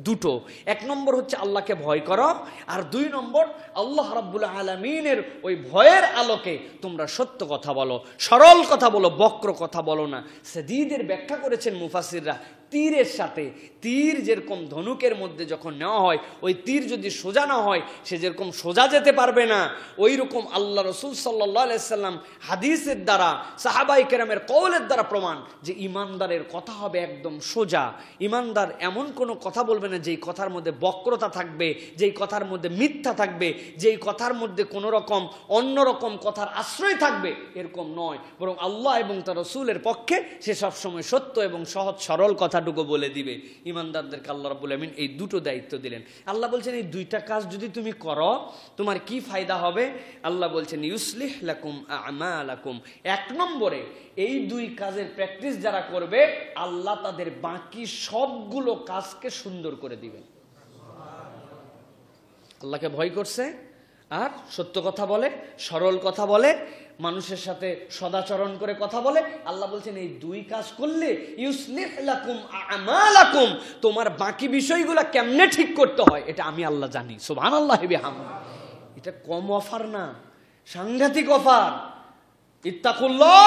দুটো। এক নম্বর হচ্ছে আল্লাহকে ভয় করো, আর দুই নম্বর আল্লাহ রাব্বুল আলামিনের ওই ভয়ের আলোকে তোমরা সত্য কথা বলো, সরল কথা বলো, বক্র কথা বলো না। সাদীদের ব্যাখ্যা করেছেন মুফাসসিররা, তীরের সাথে, তীর যেরকম ধনুকের মধ্যে যখন নেওয়া হয়, ওই তীর যদি সোজা না হয় সে যেরকম সোজা যেতে পারবে না, ওই রকম আল্লাহ রসুল সাল্লাল্লাহু আলাইহি সাল্লাম হাদিসের দ্বারা, সাহাবায়ে কেরামের কওলের দ্বারা প্রমাণ যে ইমানদারের কথা হবে একদম সোজা। ইমানদার এমন কোনো কথা বলবে না যেই কথার মধ্যে বক্রতা থাকবে, যেই কথার মধ্যে মিথ্যা থাকবে, যেই কথার মধ্যে কোনো রকম অন্যরকম কথার আশ্রয় থাকবে, এরকম নয়। বরং আল্লাহ এবং তার রসুলের পক্ষে সে সবসময় সত্য এবং সহজ সরল কথা বলে দিবে। ইমানদারদেরকে আল্লাহ রাব্বুল আমিন এই দুটো দায়িত্ব দিলেন। আল্লাহ বলছেন এই দুইটা কাজ যদি তুমি করো তোমার কি ফায়দা হবে? আল্লাহ বলছেন ইউসলিহ লাকুম আমালাকুম। এক নম্বরে এই দুই কাজের প্র্যাকটিস যারা করবে আল্লাহ তাদের বাকি সবগুলো কাজকে সুন্দর করে দিবেন। আল্লাহকে ভয় করছে আর সত্য কথা বলে, সরল কথা বলে, মানুষের সাথে সদাচরণ করে কথা বলে, আল্লাহ বলছেন এই দুই কাজ করলে ইউসলিহ লাকুম আমালাকুম, তোমার বাকি বিষয়গুলো কেমনে ঠিক করতে হয় এটা আমি আল্লাহ জানি। সুবহানাল্লাহি বিহামদিহি। এটা কম অফার না, সাংঘাতিক অফার। ইত্তাকুল্লাহ,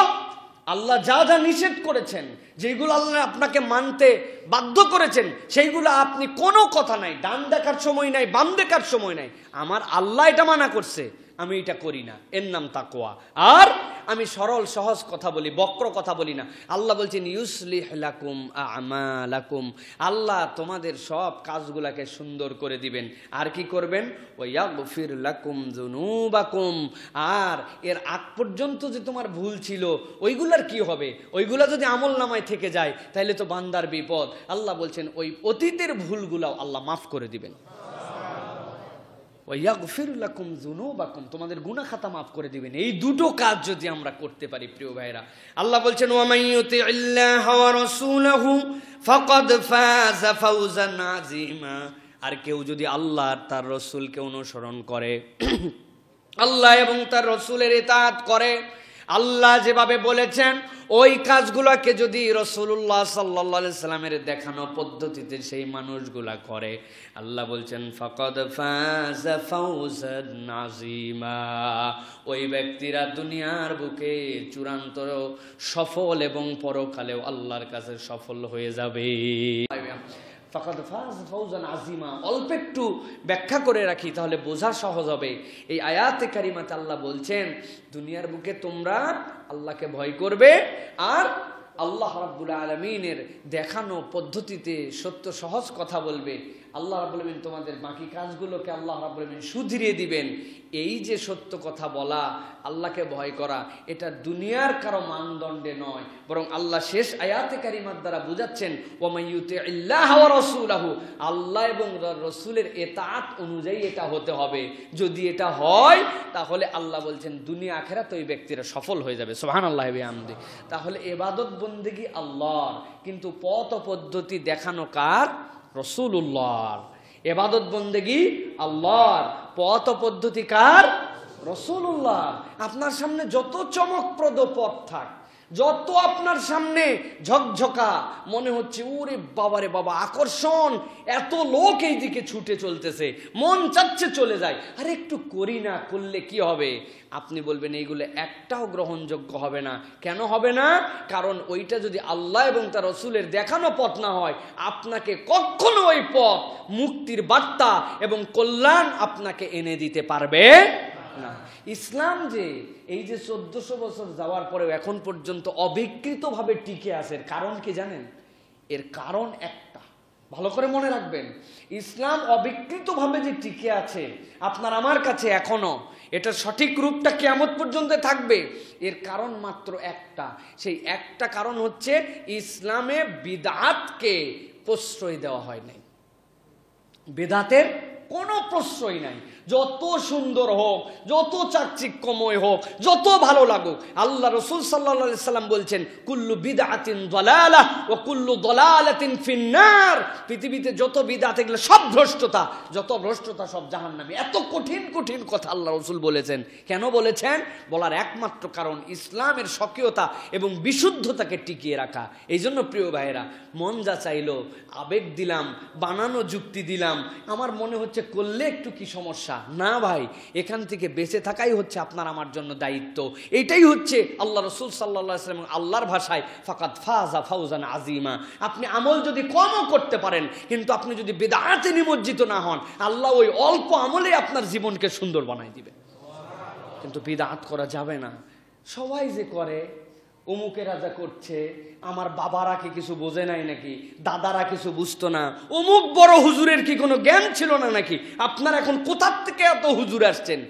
আল্লাহ যা যা নিষেধ করেছেন, যেগুলো আল্লাহ আপনাকে মানতে বাধ্য করেছেন, সেইগুলো আপনি কোনো কথা নাই, ডান দেখার সময় নাই, বাম দেখার সময় নাই, আমার আল্লাহ এটা মানা করছে, আমি এটা করি না, এর নাম তাকওয়া। আর আমি সরল সহজ কথা বলি, বক্র কথা বলি না। আল্লাহ বলছেন ইউসলিহ লাকুম আমালাকুম, আল্লাহ তোমাদের সব কাজগুলাকে সুন্দর করে দিবেন। আর কি করবেন? ওয়াগফির লাকুম যুনুবাকুম, আর এর আগ পর্যন্ত যে তোমার ভুল ছিল ওইগুলার কি হবে? ওইগুলা যদি আমল নামায় থেকে যায় তাহলে তো বান্দার বিপদ। আল্লাহ বলছেন ওই অতীতের ভুলগুলাও আল্লাহ মাফ করে দিবেন। ওয়াগফির লাকুম যুনুবাকুম, তোমাদের গুনাহ খাতা মাফ করে দিবেন। এই দুটো কাজ যদি আমরা করতে পারি প্রিয় ভাইরা, আল্লাহ বলছেন ওয়ামাইয়ুতিল্লাহা ওয়া রাসূলাহু ফাকাদ ফাযা ফাওজান আযীমা, আর কেউ যদি আল্লাহ আর তার রাসূলকে অনুসরণ করে, আল্লাহ এবং তার রাসূলের ইতাআত করে, আল্লাহ যেভাবে বলেছেন ওই কাজগুলোকে যদি রাসূলুল্লাহ সাল্লাল্লাহু আলাইহি সাল্লামের দেখানো পদ্ধতিতে সেই মানুষগুলা করে, আল্লাহ বলছেন ফাকাদ ফাযা ফাওজান আযীমা, ওই ব্যক্তিরা দুনিয়ার বুকে চূড়ান্ত সফল এবং পরকালেও আল্লাহর কাছে সফল হয়ে যাবে। ফাকাদ ফাযা ফাওজান আযীমা। অল্প একটু ব্যাখ্যা করে রাখি তাহলে বোঝা সহজ হবে। এই আয়াতে কারিমাতে আল্লাহ বলছেন দুনিয়ার বুকে তোমরা আল্লাহকে ভয় করবে আর আল্লাহ রাব্বুল আলামিনের দেখানো পদ্ধতিতে সত্য সহজ কথা বলবে। আল্লাহ রাব্বুল আলামিন তোমাদের বাকি কাজগুলোকে আল্লাহ রাব্বুল আলামিন শুধরিয়ে দিবেন। এই যে সত্য কথা বলা, আল্লাহকে ভয় করা, এটা দুনিয়ার কারো মানদণ্ডে নয়, বরং আল্লাহ শেষ আয়াতে কারিমার দ্বারা বুঝাচ্ছেন ওয়ামাইয়ুতিল্লাহা ওয়া রাসূলাহু, আল্লাহ এবং রাসূলের ইতাআত অনুযায়ী এটা হতে হবে। যদি এটা হয় তাহলে আল্লাহ বলছেন দুনিয়া আখিরাতে ওই ব্যক্তিরা সফল হয়ে যাবে। সুবহানাল্লাহি ওয়া বিহামদিহি। তাহলে ইবাদত বন্দেগী আল্লাহর, কিন্তু পথ পদ্ধতি দেখানো কার? রাসূলুল্লাহর। ইবাদত বন্দেগী আল্লাহর, পথ পদ্ধতি কার? রাসূলুল্লাহর। আপনার সামনে যত চমকপ্রদ পথ থাক, যত আপনার সামনে ঝকঝকা মনে হচ্ছে ওরে বাবারে বাবা আকর্ষণ, এত লোক এই দিকে ছুটে চলতেছে, মন চাচ্ছে চলে যায়, আরে একটু করি না, করলে কি হবে? আপনি বলবেন এইগুলো একটাও গ্রহণযোগ্য হবে না। কেন হবে না? কারণ ওইটা যদি আল্লাহ এবং তার রাসূলের দেখানো পথ না হয়, আপনাকে কখনো ওই পথ মুক্তির বার্তা এবং কল্যাণ আপনাকে এনে দিতে পারবে না। ইসলাম যে এই যে 1400 বছর যাওয়ার পরেও এখন পর্যন্ত অবিকৃতভাবে টিকে আছে, এর কারণ কি জানেন? এর কারণ একটা, ভালো করে মনে রাখবেন। ইসলাম অবিকৃতভাবে যে টিকে আছে আপনার আমার কাছে এখনো, এটা সঠিক রূপটা কিয়ামত পর্যন্ত থাকবে, এর কারণ মাত্র একটা। সেই একটা কারণ হচ্ছে ইসলামে বিদআতকে প্রশ্রয় দেওয়া হয় নাই। বিদআতের কোনো প্রশ্রয় নাই। যত সুন্দর হোক, যত চাকচিক্যময় হোক, যত ভালো লাগুক, আল্লাহ রসুল সাল্লাল্লাহু আলাইহি সাল্লাম বলছেন কুল্লু বিদআতিন দালালাহ ওয়া কুল্লু দালালাতিন ফিন্নার। পৃথিবীতে যত বিদআত এগুলো সব ভ্রষ্টতা, যত ভ্রষ্টতা সব জাহান্নামী। এত কঠিন কঠিন কথা আল্লাহ রসুল বলেছেন। কেন বলেছেন? বলার একমাত্র কারণ ইসলামের স্বকীয়তা এবং বিশুদ্ধতাকে টিকিয়ে রাখা। এই জন্য প্রিয় ভাইয়েরা, মন যা চাইলো আবেগ দিলাম, বানানো যুক্তি দিলাম, আমার মনে হচ্ছে করলে একটু কি সমস্যা? না ভাই, এখান থেকে বেঁচে থাকাই হচ্ছে আপনার আমার জন্য দায়িত্ব। এটাই হচ্ছে আল্লাহ রসুল সাল্লাল্লাহু আলাইহি ওয়াসাল্লাম আল্লাহর ভাষায় ফাকাদ ফাজা ফাউজান আজিমা। আপনি আমল যদি কমও করতে পারেন, কিন্তু আপনি যদি বিদআতে নিমজ্জিত না হন, আল্লাহ ওই অল্প আমলে আপনার জীবনকে সুন্দর বানাই দিবে। কিন্তু বিদআত করা যাবে না। সবাই যে করে, অমুকেরা যা করছে, আমার বাবারা কি কিছু বোঝে নাই নাকি? দাদারা কিছু বুঝতো না? অমুক বড় হুজুরের কি কোনো জ্ঞান ছিল না নাকি? আপনার এখন কোথার থেকে এত হুজুর আসছেন?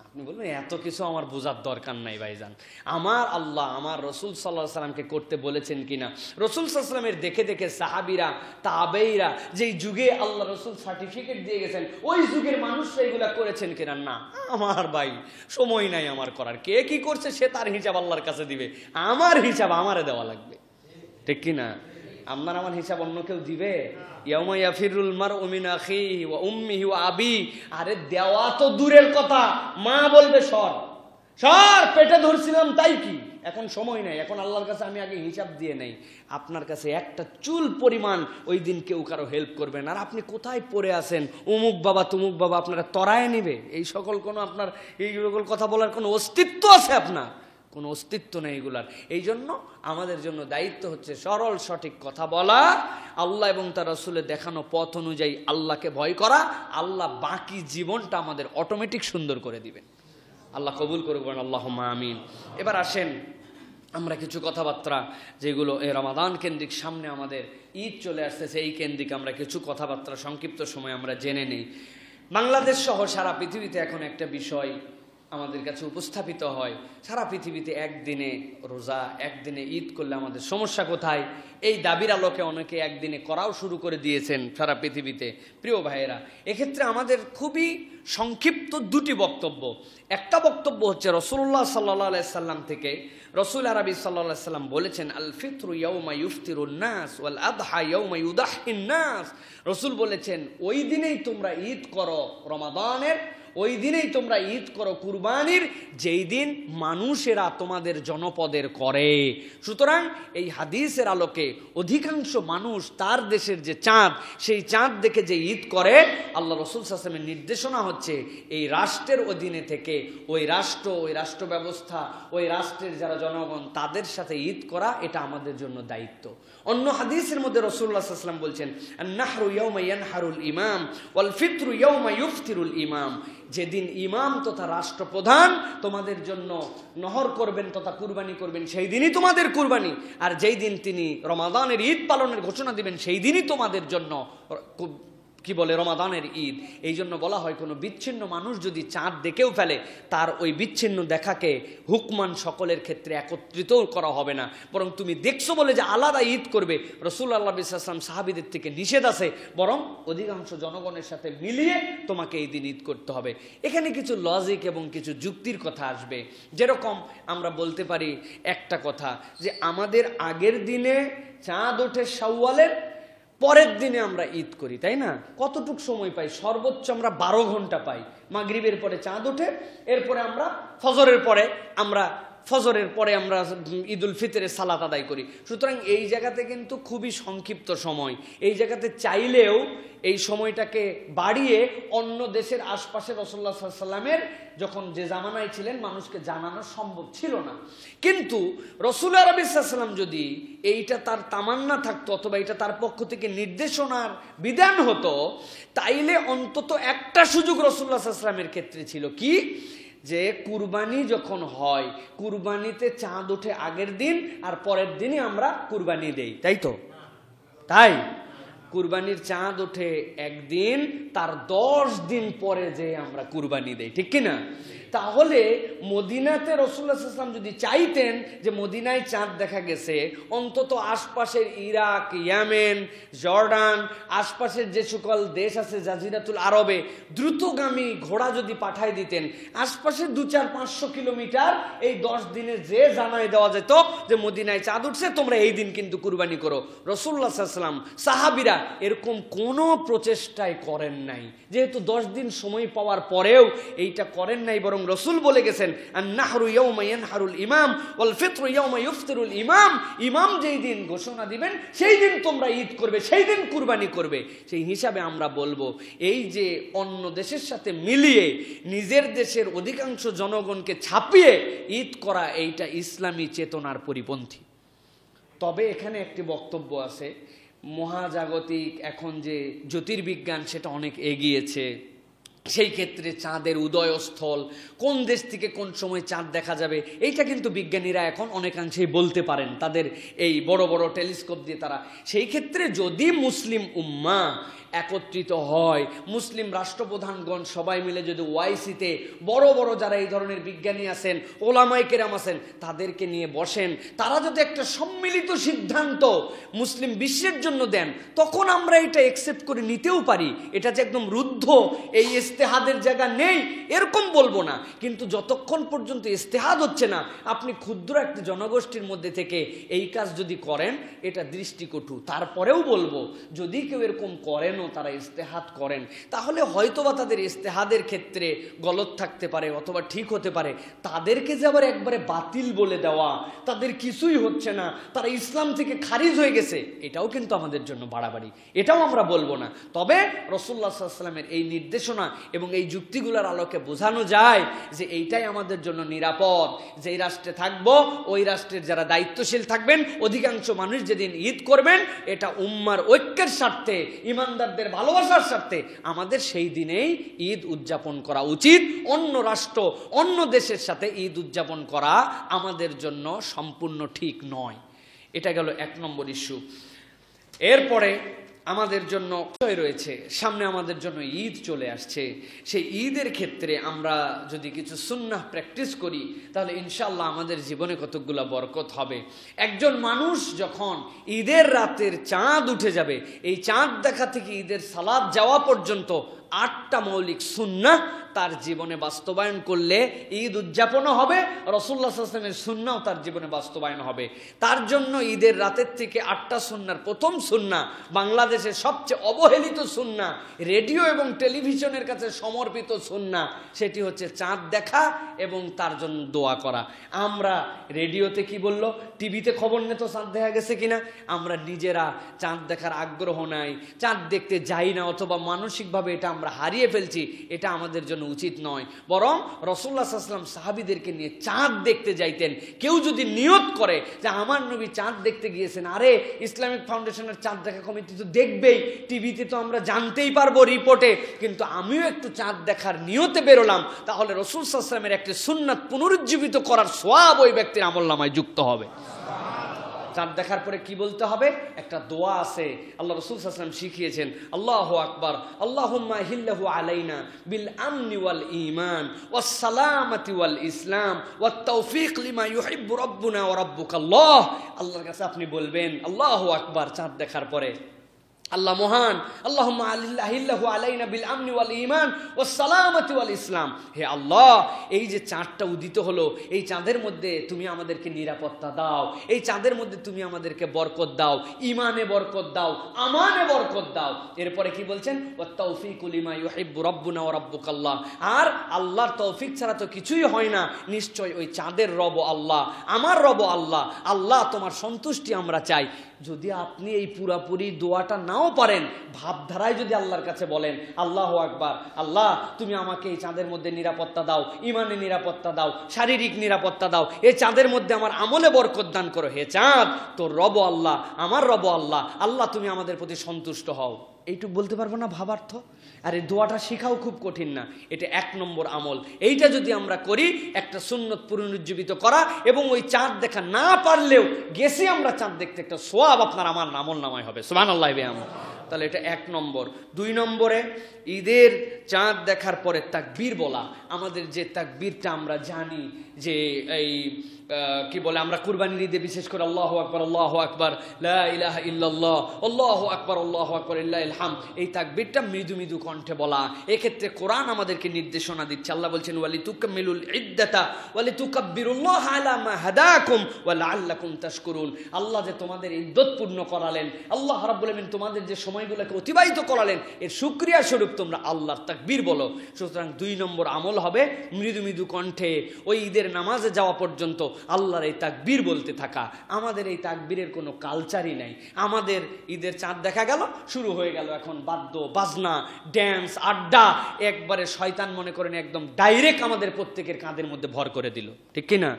আপনি বলবেন এত কিছু আমার বোঝার দরকার নাই ভাইজান। আমার আল্লাহ আমার রসুল সাল্লাল্লাহু আলাইহি সাল্লামকে করতে বলেছেন কিনা? রসুল সাল্লাল্লাহু আলাইহি সাল্লামের দেখে দেখে সাহাবীরা, তাবেঈরা, যেই যুগে আল্লাহ রসুল সার্টিফিকেট দিয়ে গেছেন, ওই যুগের মানুষরা এগুলা করেছেন কিনা? না। আমার ভাই সময় নাই আমার করার। কে কি করছে সে তার হিসাব আল্লাহর কাছে দিবে, আমার হিসাব আমারে দেওয়া লাগবে। ঠিক কিনা? আপনার আমার হিসাব অন্য কেউ দিবে? ইয়াউমা ইয়াফিরুল মারউ মিন আখিহি ওয়া উম্মিহি ওয়া আবি। আরে দেওয়া তো দূরের কথা, মা বলবে সর সর, পেটে ধরছিলাম তাই কি, এখন সময় নাই, এখন আল্লাহর কাছে আমি আগে হিসাব দিয়ে নেই। আপনার কাছে একটা চুল পরিমাণ ওই দিন কেউ কারো হেল্প করবেন। আর আপনি কোথায় পড়ে আছেন, অমুক বাবা তুমুক বাবা আপনারা তরায় নেবে, এই সকল কোনো আপনার এই সকল কথা বলার কোনো অস্তিত্ব আছে? আপনার কোনো অস্তিত্ব নেই এগুলার। এই জন্য আমাদের জন্য দায়িত্ব হচ্ছে সরল সঠিক কথা বলা, আল্লাহ এবং তার রাসূলের দেখানো পথ অনুযায়ী আল্লাহকে ভয় করা। আল্লাহ বাকি জীবনটা আমাদের অটোমেটিক সুন্দর করে দিবেন। আল্লাহ কবুল করুক, আল্লাহুম্মা আমিন। এবার আসেন আমরা কিছু কথাবার্তা, যেগুলো এই রমাদান কেন্দ্রিক, সামনে আমাদের ঈদ চলে আসতেছে, এই কেন্দ্রিক আমরা কিছু কথাবার্তা সংক্ষিপ্ত সময় আমরা জেনে নেই। বাংলাদেশ সহ সারা পৃথিবীতে এখন একটা বিষয় আমাদের কাছে উপস্থাপিত হয়, সারা পৃথিবীতে একদিনে রোজা, একদিনে ঈদ করলে আমাদের সমস্যা কোথায়? এই দাবির আলোকে অনেকে একদিনে করাও শুরু করে দিয়েছেন সারা পৃথিবীতে। প্রিয় ভাইয়েরা, এক্ষেত্রে আমাদের খুবই সংক্ষিপ্ত দুটি বক্তব্য। একটা বক্তব্য হচ্ছে রাসূলুল্লাহ সাল্লাল্লাহু আলাইহি সাল্লাম থেকে। রাসূল আরবি সাল্লাল্লাহু আলাইহি সাল্লাম বলেছেন, আল ফিতরু ইয়াউমা ইফতিরুন নাস ওয়াল আদহা ইয়াউমা ইউদাহিন নাস। রাসূল বলেছেন, ওই দিনেই তোমরা ঈদ করো রমাদানের, ওই দিনেই তোমরা ঈদ করো কুরবানির, যেই দিন মানুষেরা তোমাদের জনপদের করে। সুতরাং এই হাদিসের আলোকে অধিকাংশ মানুষ তার দেশের যে চাঁদ, সেই চাঁদ দেখে যে ঈদ করে, আল্লাহ রাসূল সাল্লাল্লাহু আলাইহি ওয়াসাল্লামের নির্দেশনা হচ্ছে এই রাষ্ট্রের অধীনে থেকে ওই রাষ্ট্র ব্যবস্থা, ওই রাষ্ট্রের যারা জনগণ, তাদের সাথে ঈদ করা, এটা আমাদের জন্য দায়িত্ব। অন্য হাদিসের মধ্যে রাসূলুল্লাহ সাল্লাল্লাহু আলাইহি ওয়াসাল্লাম বলছেন, আন-নাহরু ইয়াউমা ইয়ানহারুল ইমাম ওয়াল ফিতরু ইয়াউমা ইফতিরুল ইমাম। যেদিন ইমাম তথা রাষ্ট্রপ্রধান তোমাদের জন্য নহর করবেন তথা কুরবানি করবেন, সেই দিনই তোমাদের কুরবানি। আর যেই দিন তিনি রমাদানের ঈদ পালনের ঘোষণা দিবেন, সেই দিনই তোমাদের জন্য কি বলে রমাদানের ঈদ। এই জন্য বলা হয়, কোনো বিচ্ছিন্ন মানুষ যদি চাঁদ দেখেও ফেলে, তার ওই বিচ্ছিন্ন দেখাকে হুকমান সকলের ক্ষেত্রে একত্রিত করা হবে না, বরং তুমি দেখছো বলে যে আলাদা ঈদ করবে, রাসূলুল্লাহ সাল্লাল্লাহু আলাইহি ওয়াসাল্লাম সাহাবীদের থেকে নিষেধ আছে, বরং অধিকাংশ জনগণের সাথে মিলিয়ে তোমাকে এই দিন ঈদ করতে হবে। এখানে কিছু লজিক এবং কিছু যুক্তির কথা আসবে। যেরকম আমরা বলতে পারি একটা কথা, যে আমাদের আগের দিনে চাঁদ ওঠে শাওয়ালের, পরের দিনে আমরা ঈদ করি, তাই না? কতটুক সময় পাই? সর্বোচ্চ আমরা 12 ঘন্টা পাই। মাগরিবের পরে চাঁদ ওঠে, এরপরে আমরা ফজরের পরে আমরা ঈদুল ফিতরের সালাত আদায় করি। সুতরাং এই জায়গাতে কিন্তু খুবই সংক্ষিপ্ত সময়। এই জায়গাতে চাইলেও এই সময়টাকে বাড়িয়ে অন্য দেশের আশপাশে রাসূলুল্লাহ সাল্লাল্লাহু আলাইহি ওয়াসাল্লামের যখন যে জামানায় ছিলেন মানুষকে জানানো সম্ভব ছিল না। কিন্তু রাসূল আরবি সাল্লাল্লাহু আলাইহি ওয়াসাল্লাম যদি এইটা তার তামান্না থাকতো, অথবা এটা তার পক্ষ থেকে নির্দেশনার বিধান হতো, তাইলে অন্তত একটা সুযোগ রাসূলুল্লাহ সাল্লাল্লাহু আলাইহি ওয়াসাল্লামের ক্ষেত্রে ছিল কি, যে কুরবানি যখন হয়, কুরবানিতে চাঁদ ওঠে আগের দিন, আর পরের দিনই আমরা কুরবানি দেই, তাই তো? তাই কুরবানির চাঁদ ওঠে একদিন, তার 10 দিন পরে যে আমরা কুরবানি দেই, ঠিক কিনা? তাহলে মদিনাতে রাসূলুল্লাহ সাল্লাল্লাহু আলাইহি ওয়াসাল্লাম যদি চাইতেন যে মদিনায় চাঁদ দেখা গেছে, অন্তত আশপাশের ইরাক, ইয়েমেন, জর্ডান, আশপাশের যে সকল দেশ আছে জাজিরাতুল আরবে দ্রুতগামী ঘোড়া যদি পাঠায় দিতেন, আশপাশে 200-500 কিলোমিটার এই 10 দিনে যে জানাই দেওয়া যেত যে মদিনায় চাঁদ উঠছে, তোমরা এই দিন কিন্তু কুরবানি করো। রাসূলুল্লাহ সাল্লাল্লাহু আলাইহি ওয়াসাল্লাম, সাহাবীরা এরকম কোনো প্রচেষ্টাই করেন নাই। যেহেতু 10 দিন সময় পাওয়ার পরেও এইটা করেন নাই, বরং রাসূল বলে গেছেন আন-নাহরু ইয়াওমা ইয়ানহারুল ইমাম ওয়াল ফিতরু ইয়াওমা ইফতিরুল ইমাম। ইমাম যেই দিন ঘোষণা দিবেন সেই দিন তোমরা ঈদ করবে, সেই দিন কুরবানি করবে। সেই হিসাবে আমরা বলবো এই যে অন্য দেশের সাথে মিলিয়ে নিজের দেশের অধিকাংশ জনগণকে ছাপিয়ে ঈদ করা, এইটা ইসলামী চেতনার পরিপন্থী। তবে এখানে একটি বক্তব্য আছে, মহাজাগতিক এখন যে জ্যোতির্বিজ্ঞান সেটা অনেক এগিয়েছে, সেই ক্ষেত্রে চাঁদের উদয়স্থল কোন দেশ থেকে কোন সময় চাঁদ দেখা যাবে এইটা কিন্তু বিজ্ঞানীরা এখন অনেকাংশেই বলতে পারেন, তাদের এই বড় বড় টেলিস্কোপ দিয়ে তারা। সেই ক্ষেত্রে যদি মুসলিম উম্মাহ একত্রিত হয়, মুসলিম রাষ্ট্রপ্রধানগণ সবাই মিলে যদি ওয়াইসিতে বড় বড় যারা এই ধরনের বিজ্ঞানী আছেন, ওলামায়ে কেরাম আছেন, তাদেরকে নিয়ে বসেন, তারা যদি একটা সম্মিলিত সিদ্ধান্ত মুসলিম বিশ্বের জন্য দেন, তখন আমরা এটা অ্যাকসেপ্ট করে নিতেও পারি। এটা যে একদম রুদ্ধ, এই ইস্তেহাদের জায়গা নেই এরকম বলবো না, কিন্তু যতক্ষণ পর্যন্ত ইস্তেহাদ হচ্ছে না, আপনি ক্ষুদ্র একটা জনগোষ্ঠীর মধ্যে থেকে এই কাজ যদি করেন, এটা দৃষ্টিকটু। তারপরেও বলবো যদি কেউ এরকম করেনও, তারা ইস্তেহাদ করেন, তাহলে হয়তোবা তাদের ইস্তেহাদের ক্ষেত্রে গলত থাকতে পারে অথবা ঠিক হতে পারে। তাদেরকে যে আবার একবারে বাতিল বলে দেওয়া, তাদের কিছুই হচ্ছে না, তারা ইসলাম থেকে খারিজ হয়ে গেছে, এটাও কিন্তু আমাদের জন্য বাড়াবাড়ি, এটাও আমরা বলবো না। তবে রাসূলুল্লাহ সাল্লাল্লাহু আলাইহি ওয়াসাল্লামের এই নির্দেশনা এবং এই যুক্তিগুলোর আলোকে বোঝানো যায় যে এইটাই আমাদের জন্য নিরাপদ। যেই রাষ্ট্রে থাকবো ওই রাষ্ট্রের যারা দায়িত্বশীল থাকবেন, অধিকাংশ মানুষ যেদিন ঈদ করবেন, এটা উম্মার ঐক্যের স্বার্থে, ইমানদারদের ভালোবাসার স্বার্থে আমাদের সেই দিনেই ঈদ উদযাপন করা উচিত। অন্য রাষ্ট্র, অন্য দেশের সাথে ঈদ উদযাপন করা আমাদের জন্য সম্পূর্ণ ঠিক নয়। এটা গেল 1 নম্বর ইস্যু। এরপরে আমাদের জন্য রয়েছে, সামনে আমাদের জন্য ঈদ চলে আসছে। সেই ঈদের ক্ষেত্রে আমরা যদি কিছু সুন্নাহ প্র্যাকটিস করি, তাহলে ইনশাআল্লাহ আমাদের জীবনে কতগুলো বরকত হবে। একজন মানুষ যখন ঈদের রাতের চাঁদ উঠে যাবে, এই চাঁদ দেখা থেকে ঈদের সালাত যাওয়া পর্যন্ত 8টা মৌলিক সুন্নাহ তার জীবনে বাস্তবায়ন করলে ঈদ উদযাপনও হবে, রাসূলুল্লাহ সাল্লাল্লাহু আলাইহি ওয়াসাল্লামের সুন্নাহও তার জীবনে বাস্তবায়ন হবে। তার জন্য ঈদের রাতের থেকে 8টা সুন্নাহর প্রথম সুন্নাহ, বাংলাদেশের সবচেয়ে অবহেলিত সুন্নাহ, রেডিও এবং টেলিভিশনের কাছে সমর্পিত সুন্নাহ, সেটি হচ্ছে চাঁদ দেখা এবং তার জন্য দোয়া করা। আমরা রেডিওতে কি বললো, টিভিতে খবর নিয়ে তো চাঁদ দেখা গেছে কিনা, আমরা নিজেরা চাঁদ দেখার আগ্রহ নাই, চাঁদ দেখতে যাই না, অথবা মানসিকভাবে এটা আমরা হারিয়ে ফেলছি। এটা আমাদের জন্য উচিত নয়। বরং রাসূলুল্লাহ সাল্লাল্লাহু আলাইহি ওয়াসাল্লাম সাহাবীদেরকে নিয়ে চাঁদ দেখতে যাইতেন। কেউ যদি নিয়ত করে যে আমার নবী চাঁদ দেখতে গিয়েছেন, আরে ইসলামিক ফাউন্ডেশনের চাঁদ দেখা কমিটি তো দেখবেই, টিভিতে তো আমরা জানতেই পারবো রিপোর্টে, কিন্তু আমিও একটু চাঁদ দেখার নিয়তে বেরোলাম, তাহলে রাসূল সাল্লাল্লাহু আলাইহি ওয়াসাল্লামের একটা সুন্নাত পুনরুজ্জীবিত করার সওয়াব ওই ব্যক্তির আমলনামায় যুক্ত হবে। চাঁদ দেখার পরে কি বলতে হবে? একটা দোয়া আছে, আল্লাহ রাসূল সাল্লাল্লাহু আলাইহি ওয়াসাল্লাম শিখিয়েছেন, আল্লাহু আকবার, আল্লাহুম্মা হিল্লাহু আলাইনা বিল আমনি ওয়াল ঈমান ওয়াস সালামাতি ওয়াল ইসলাম ওয়াত তাওফীক লিমা ইউহিব্বু রাব্বুনা ওয়া রাব্বুকাল্লাহ। আল্লাহর কাছে আপনি বলবেন আল্লাহু আকবার চাঁদ দেখার পরে, আল্লাহ মহান, আল্লাহুম্মা আহিল্লাহু আলাইনা বিল আমনি ওয়াল ঈমান ওয়াস সালামাতি ওয়াল ইসলাম। হে আল্লাহ, এই যে চাঁদটা উদিত হলো, এই চাঁদের মধ্যে তুমি আমাদেরকে নিরাপত্তা দাও, এই চাঁদের মধ্যে তুমি আমাদেরকে বরকত দাও, ঈমানে বরকত দাও, আমানে বরকত দাও। এরপরে কি বলছেন? ওয়াত তাওফীকু লিমা ইউহিব্বু রাব্বুনা ওয়া রাব্বুকাল্লাহ। আর আল্লাহর তৌফিক ছাড়া তো কিছুই হয় না, নিশ্চয় ওই চাঁদের রব আল্লাহ, আমার রব আল্লাহ। আল্লাহ তোমার সন্তুষ্টি আমরা চাই। যদি আপনি এই পুরাপুরি দোয়াটা নাও পারেন, ভাবধারায় যদি আল্লাহর কাছে বলেন আল্লাহু আকবার, আল্লাহ তুমি আমাকে এই চাঁদের মধ্যে নিরাপত্তা দাও, ঈমানে নিরাপত্তা দাও, শারীরিক নিরাপত্তা দাও, এই চাঁদের মধ্যে আমার আমলে বরকত দান করো। হে চাঁদ, তোর রব আল্লাহ, আমার রব আল্লাহ, আল্লাহ তুমি আমাদের প্রতি সন্তুষ্ট হও। এইটুকু বলতে পারবো না ভাবার্থ? আর এই দোয়াটা শেখাও খুব কঠিন না, এটা 1 নম্বর আমল। এইটা যদি আমরা করি, একটা সুন্নত পুনরুজ্জীবিত করা, এবং ওই চাঁদ দেখা না পারলেও গেছি আমরা চাঁদ দেখতে, একটা সোয়াব আপনার আমার আমল নামায় হবে। সুবহানাল্লাহ। তাহলে এটা 1 নম্বর। 2 নম্বরে ঈদের চাঁদ দেখার পরে তাকবীর বলা। আমাদের যে তাকবীরটা আমরা জানি যে এই কি বলে, আমরা কুরবানির ঈদে বিশেষ করে আল্লাহু আকবার লা ইলাহা ইল্লাল্লাহ আল্লাহু আকবার লিল্লাহিল হামদ, এই তাকবীরটা মৃদু মৃদু কণ্ঠে বলা। এক্ষেত্রে কোরআন আমাদেরকে নির্দেশনা দিচ্ছে। আল্লাহ বলছেন ওয়ালিতুকাম্মিলুল ইদ্দাতা ওয়ালিতুকাব্বিরুল্লাহ আলা মা হাদাকুম ওয়া লাআল্লাকুম তাশকুরুন। আল্লাহ যে তোমাদের ইদ্দত পূর্ণ করালেন, আল্লাহ রাব্বুল আলামিন তোমাদের যে সময়গুলোকে অতিবাহিত করালেন, এর শুকরিয়া স্বরূপ তোমরা আল্লাহর তাকবীর বলো। সুতরাং 2 নম্বর আমল হবে মৃদু মৃদু কণ্ঠে ওই ঈদের নামাজে যাওয়া পর্যন্ত আল্লাহর এই তাকবীর বলতে থাকা। আমাদের এই তাকবীরের কোনো কালচারই নাই। আমাদের ঈদের চাঁদ দেখা গেল, শুরু হয়ে গেল এখন বাদ্য বাজনা, ড্যান্স, আড্ডা, একবারে শয়তান মনে করেন একদম ডাইরেক্ট আমাদের প্রত্যেকের কাঁধের মধ্যে ভর করে দিল, ঠিক কিনা?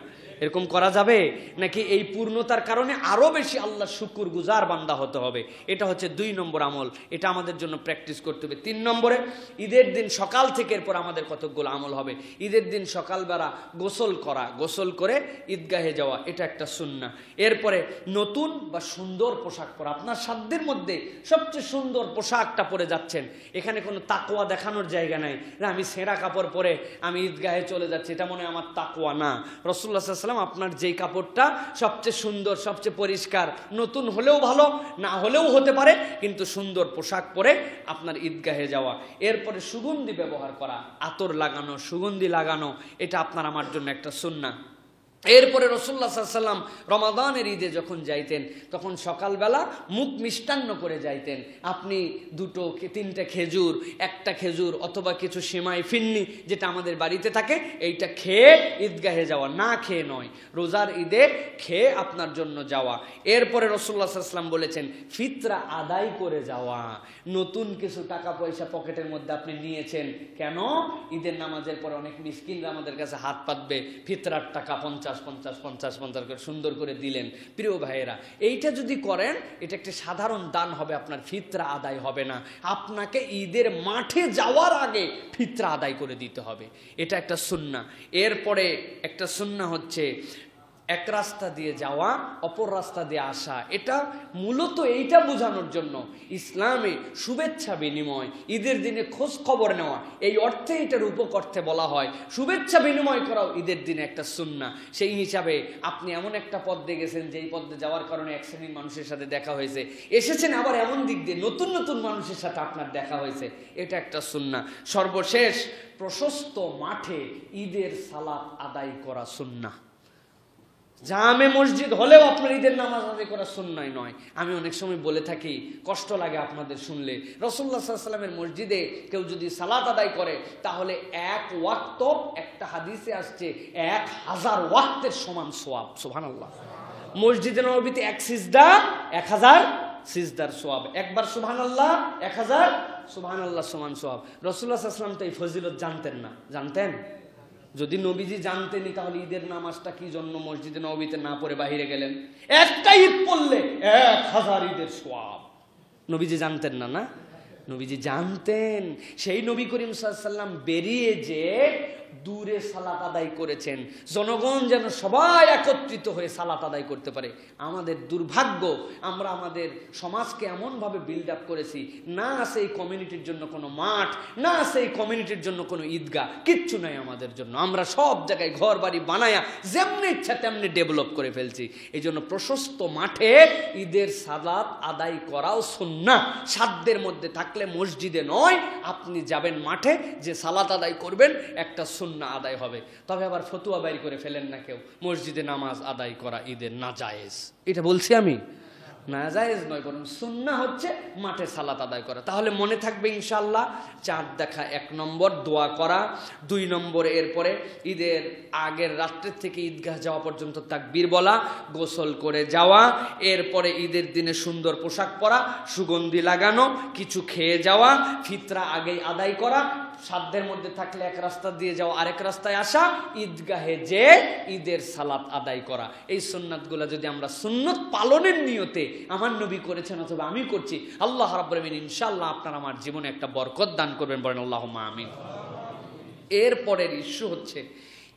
এরকম করা যাবে নাকি? এই পূর্ণতার কারণে আরো বেশি আল্লাহ শুকুর গুজার বান্দা হতে হবে। এটা হচ্ছে 2 নম্বর আমল, এটা আমাদের জন্য প্র্যাকটিস করতে হবে। 3 নম্বরে ঈদের দিন সকাল থেকে এরপর আমাদের কতগুলো আমল হবে। ঈদের দিন সকালবেলা গোসল করা, গোসল করে ঈদগাহে যাওয়া, এটা একটা সুন্নাহ। এরপরে নতুন বা সুন্দর পোশাক পরা। আপনার সাধ্যের মধ্যে সবচেয়ে সুন্দর পোশাকটা পরে যাচ্ছেন, এখানে কোনো তাকওয়া দেখানোর জায়গা নাই না আমি ছেঁড়া কাপড় পরে আমি ঈদগাহে চলে যাচ্ছি, এটা মনে হয় আমার তাকওয়া না। রাসূলুল্লাহ সাল্লাল্লাহু আলাইহি ওয়াসাল্লাম আপনার যেই কাপড়টা সবচেয়ে সুন্দর, সবচেয়ে পরিষ্কার, নতুন হলেও ভালো, না হলেও হতে পারে, কিন্তু সুন্দর পোশাক পরে আপনার ঈদগাহে যাওয়া। এরপরে সুগন্ধি ব্যবহার করা, আতর লাগানো, সুগন্ধি লাগানো, এটা আপনার আমার জন্য একটা সুন্নাহ। এরপরে রাসূলুল্লাহ সাল্লাল্লাহু আলাইহি ওয়াসাল্লাম রমাদানের ঈদে যখন যাইতেন তখন সকালবেলা মুখ মিষ্টান্ন করে যাইতেন। আপনি 2 কি 3টে খেজুর, 1টা খেজুর অথবা কিছু সেমাই, ফিন্নি যেটা আমাদের বাড়িতে থাকে, এইটা খেয়ে ঈদগাহে যাওয়া, না খেয়ে নয়। রোজার ঈদে খেয়ে আপনার জন্য যাওয়া। এরপরে রাসূলুল্লাহ সাল্লাল্লাহু আলাইহি ওয়াসাল্লাম বলেছেন ফিতরা আদায় করে যাওয়া। নতুন কিছু টাকা পয়সা পকেটের মধ্যে আপনি নিয়েছেন, কেন? ঈদের নামাজের পরে অনেক মিসকিনরা আমাদের কাছে হাত পাতবে, ফিতরার টাকা 50 করে সুন্দর করে দিলেন। প্রিয় ভাইয়েরা, এইটা যদি করেন এটা একটা সাধারণ দান হবে, আপনার ফিতরা আদায় হবে না। আপনাকে ঈদের মাঠে যাওয়ার আগে ফিতরা আদায় করে দিতে হবে, এটা একটা সুন্নাহ। এরপরে একটা সুন্নাহ হচ্ছে এক রাস্তা দিয়ে যাওয়া, অপর রাস্তা দিয়ে আসা। এটা মূলত এইটা বোঝানোর জন্য ইসলামে শুভেচ্ছা বিনিময়, ঈদের দিনে খোঁজ খবর নেওয়া, এই অর্থে এটার রূপক অর্থে বলা হয়। শুভেচ্ছা বিনিময় করাও ঈদের দিনে একটা সুন্নাহ। সেই হিসাবে আপনি এমন একটা পথ দিয়ে গেছেন যেই পথে যাওয়ার কারণে এক শ্রেণীর মানুষের সাথে দেখা হয়েছে, এসেছেন আবার এমন দিক দিয়ে নতুন নতুন মানুষের সাথে আপনার দেখা হয়েছে, এটা একটা সুন্নাহ। সর্বশেষ প্রশস্ত মাঠে ঈদের সালাত আদায় করা সুন্নাহ। জামে মসজিদ হলেও আপনার ঈদের নামাজ আদায় করা সুন্নাহ নয়। আমি অনেক সময় বলে থাকি, কষ্ট লাগে আপনাদের শুনলে, রাসূলুল্লাহ সাল্লাল্লাহু আলাইহি ওয়াসাল্লামের মসজিদে কেউ যদি সালাত আদায় করে তাহলে 1 ওয়াক্ত, একটা হাদিসে আসছে 1000 ওয়াক্তের সমান সওয়াব। সুবহানাল্লাহ। মসজিদে নববীতে 1 সিজদা 1000 সিজদার সওয়াব। একবার সুবহানাল্লাহ 1000 সুবহানাল্লাহ সমান সওয়াব। রাসূলুল্লাহ সাল্লাল্লাহু আলাইহি ওয়াসাল্লাম তো এই ফজিলত জানতেন না, জানতেন? যদি নবীজি জানতেনই তাহলে ঈদের নামাজটা কি জন্য মসজিদে নববীতে না পড়ে বাহিরে গেলেন? একটা ঈদ পড়লে 1000 ঈদের সওয়াব। নবীজি জানতেন না? না, নবীজি জানতেন। সেই নবী করিম সাল্লাল্লাহু আলাইহি ওয়াসাল্লাম বেরিয়ে যে দূরে সালাত আদায় করেছেন, জনগণ যেন সবাই একত্রিত হয়ে সালাত আদায় করতে পারে। আমাদের দুর্ভাগ্য, আমরা আমাদের সমাজকে এমনভাবে বিল্ড আপ করেছি, না আছে এই কমিউনিটির জন্য কোনো মাঠ, না আছে এই কমিউনিটির জন্য কোনো ঈদগাহ, কিচ্ছু নাই আমাদের জন্য। আমরা সব জায়গায় ঘর বাড়ি বানায়া যেমনি ইচ্ছা তেমনি ডেভেলপ করে ফেলছি। এই জন্য প্রশস্ত মাঠে ঈদের সালাত আদায় করাও সুন্নাহ। সাধ্যের মধ্যে থাকলে মসজিদে নয়, আপনি যাবেন মাঠে, যে সালাত আদায় করবেন একটা সুন্নাহ আদায় হবে। তবে আবার ফতুয়া বাইর করে ফেলেন না কেউ, মসজিদে নামাজ আদায় করা ঈদের নাজায়েজ। এটা বলছি আমি, নাজায়েজ নয়, বরং সুন্নাহ হচ্ছে মাঠে সালাত আদায় করা। তাহলে মনে থাকবে ইনশাআল্লাহ, চাঁদ দেখা 1 নম্বর, দোয়া করা 2 নম্বরে, এরপরে ঈদের আগের রাত্রের থেকে ঈদগাহ যাওয়া পর্যন্ত তাকবীর বলা, গোসল করে যাওয়া, এরপরে ঈদের দিনে সুন্দর পোশাক পরা, সুগন্ধি লাগানো, কিছু খেয়ে যাওয়া, ফিতরা আগেই আদায় করা, সাধ্যের মধ্যে থাকলে এক রাস্তা দিয়ে যাওয়া, আরেক রাস্তায় আসা, ঈদগাহে যে ঈদের সালাত আদায় করা। এই সুন্নাতগুলো যদি আমরা সুন্নত পালনের নিয়তে, আমার নবী করেছেন অথবা আমি করছি, আল্লাহ রাব্বুল আলামিন ইনশাআল্লাহ আপনার আমার জীবনে একটা বরকত দান করবেন, বলেন আল্লাহুম্মা আমিন। এরপরের ইস্যু হচ্ছে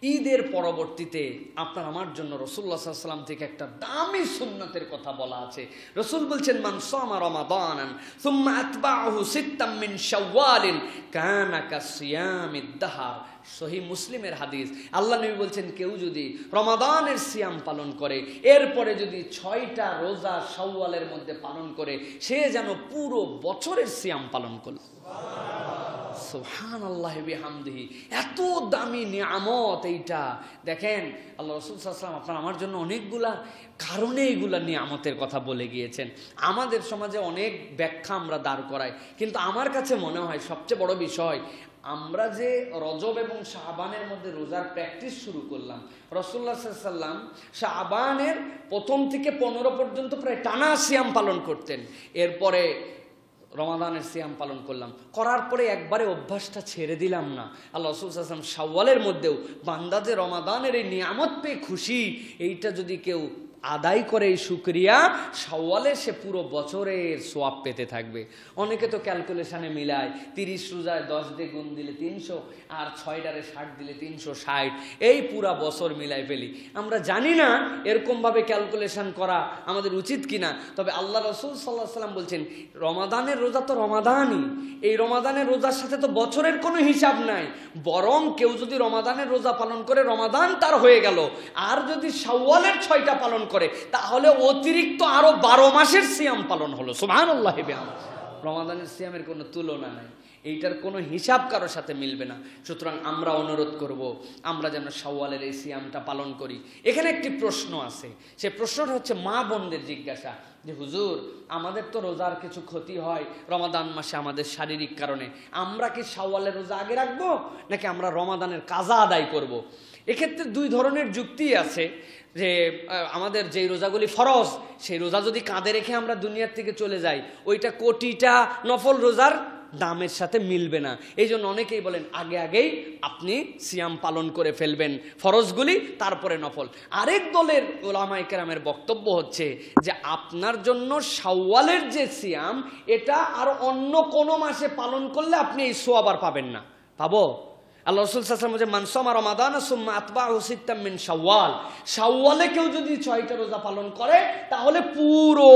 ঈদের পরবর্তীতে আপনার আমার জন্য রাসূলুল্লাহ সাল্লাল্লাহু আলাইহি ওয়াসাল্লাম থেকে একটা দামি সুন্নাতের কথা বলা আছে। রাসূল বলছেন, মান সামা রমাদানান সুম্মা আতবাআহু সিত্তাম মিন শাওয়ালিন কানা কাসিয়ামিদ দাহর। সহিহ মুসলিমের হাদিস। আল্লাহ নবী বলছেন, কেউ যদি রমাদানের সিয়াম পালন করে, এরপরে যদি 6টা রোজা শাওয়ালের মধ্যে পালন করে, সে যেন পুরো বছরের সিয়াম পালন করল। সুবহানাল্লাহ বিহামদিহি। এত দামি নিয়ামত এইটা। দেখেন আল্লাহ রাসূল সাল্লাল্লাহু আলাইহি ওয়াসাল্লাম আপনার আমার জন্য অনেকগুলা কারণে এইগুলা নিয়ামতের কথা বলে গিয়েছেন। আমাদের সমাজে অনেক ব্যাখ্যা আমরা দাঁড় করাই, কিন্তু আমার কাছে মনে হয় সবচেয়ে বড় বিষয়, আমরা যে রজব এবং শাবানের মধ্যে রোজার প্র্যাকটিস শুরু করলাম, রাসূলুল্লাহ সাল্লাল্লাহু আলাইহি ওয়াসাল্লাম শাবানের প্রথম থেকে 15 পর্যন্ত প্রায় টানা সিয়াম পালন করতেন। এরপরে রমাদানের সিয়াম পালন করলাম, করার পরে একবারে অভ্যাসটা ছেড়ে দিলাম না। আল্লাহ রাসূল সাল্লাল্লাহু আলাইহি ওয়াসাল্লাম শাওয়ালের মধ্যেও বান্দা যে রমাদানের এই নিয়ামত পেয়ে খুশি, এইটা যদি কেউ আদায় করে এই শুকরিয়া, শাওয়ালে সে পুরো বছরের সোয়াব পেতে থাকবে। অনেকে তো ক্যালকুলেশনে মিলায় 30 রোজায় 10 দিয়ে গুণ দিলে 300, আর 6টারে 60 দিলে 360, এই পুরা বছর মিলাই ফেলি। আমরা জানি না এরকমভাবে ক্যালকুলেশন করা আমাদের উচিত কিনা। তবে আল্লাহ রাসূল সাল্লাল্লাহু আলাইহি ওয়াসাল্লাম বলছেন, রমাদানের রোজা তো রমাদানই, এই রমাদানের রোজার সাথে তো বছরের কোনো হিসাব নাই। বরং কেউ যদি রমাদানের রোজা পালন করে, রমাদান তার হয়ে গেল। আর যদি শাওয়ালের 6টা পালন করে, তাহলে অতিরিক্ত আরো 12 মাসের সিয়াম পালন হলো। সুবহানাল্লাহ বিহামদিহি। রমাদানের সিয়ামের কোনো তুলনা নাই, এইটার কোনো হিসাব কারোর সাথে মিলবে না। সুতরাং আমরা অনুরোধ করব, আমরা যেন শাওয়ালের এই সিয়ামটা পালন করি। এখানে একটি প্রশ্ন আছে, সেই প্রশ্নটা হচ্ছে মা বোনদের জিজ্ঞাসা, যে হুজুর, আমাদের তো রোজার কিছু ক্ষতি হয় রমাদান মাসে আমাদের শারীরিক কারণে, আমরা কি শাওয়ালের রোজা আগে রাখবো নাকি আমরা রমাদানের কাজা আদায় করব? এক্ষেত্রে 2 ধরনের যুক্তি আছে। যে আমাদের যেই রোজাগুলি ফরজ, সেই রোজা যদি কাঁধে রেখে আমরা দুনিয়ার থেকে চলে যাই, ওইটা কোটিটা নফল রোজার দামের সাথে মিলবে না। এই জন্য অনেকেই বলেন আগেই আপনি সিয়াম পালন করে ফেলবেন ফরজগুলি, তারপরে নফল। আরেক দলের উলামায়ে কেরামের বক্তব্য হচ্ছে যে আপনার জন্য শাওয়ালের যে সিয়াম, এটা আর অন্য কোনো মাসে পালন করলে আপনি এই সওয়াব আর পাবেন না। পাবো? আল্লাহ রাসূল সাল্লাল্লাহু আলাইহি ওয়াসাল্লাম মান সামা রমাদান সুম্মা আতবাহু সিত্তাম মিন শাওয়াল, শাওয়ালে কেউ যদি 6টা রোজা পালন করে, তাহলে পুরো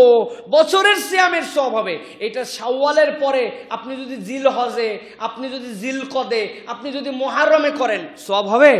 বছরের সিয়ামের সওয়াব হবে। এটা শাওয়ালের পরে আপনি যদি জিলহজে, আপনি যদি জিলকদে, আপনি যদি মুহররমে করেন, সওয়াব হবে?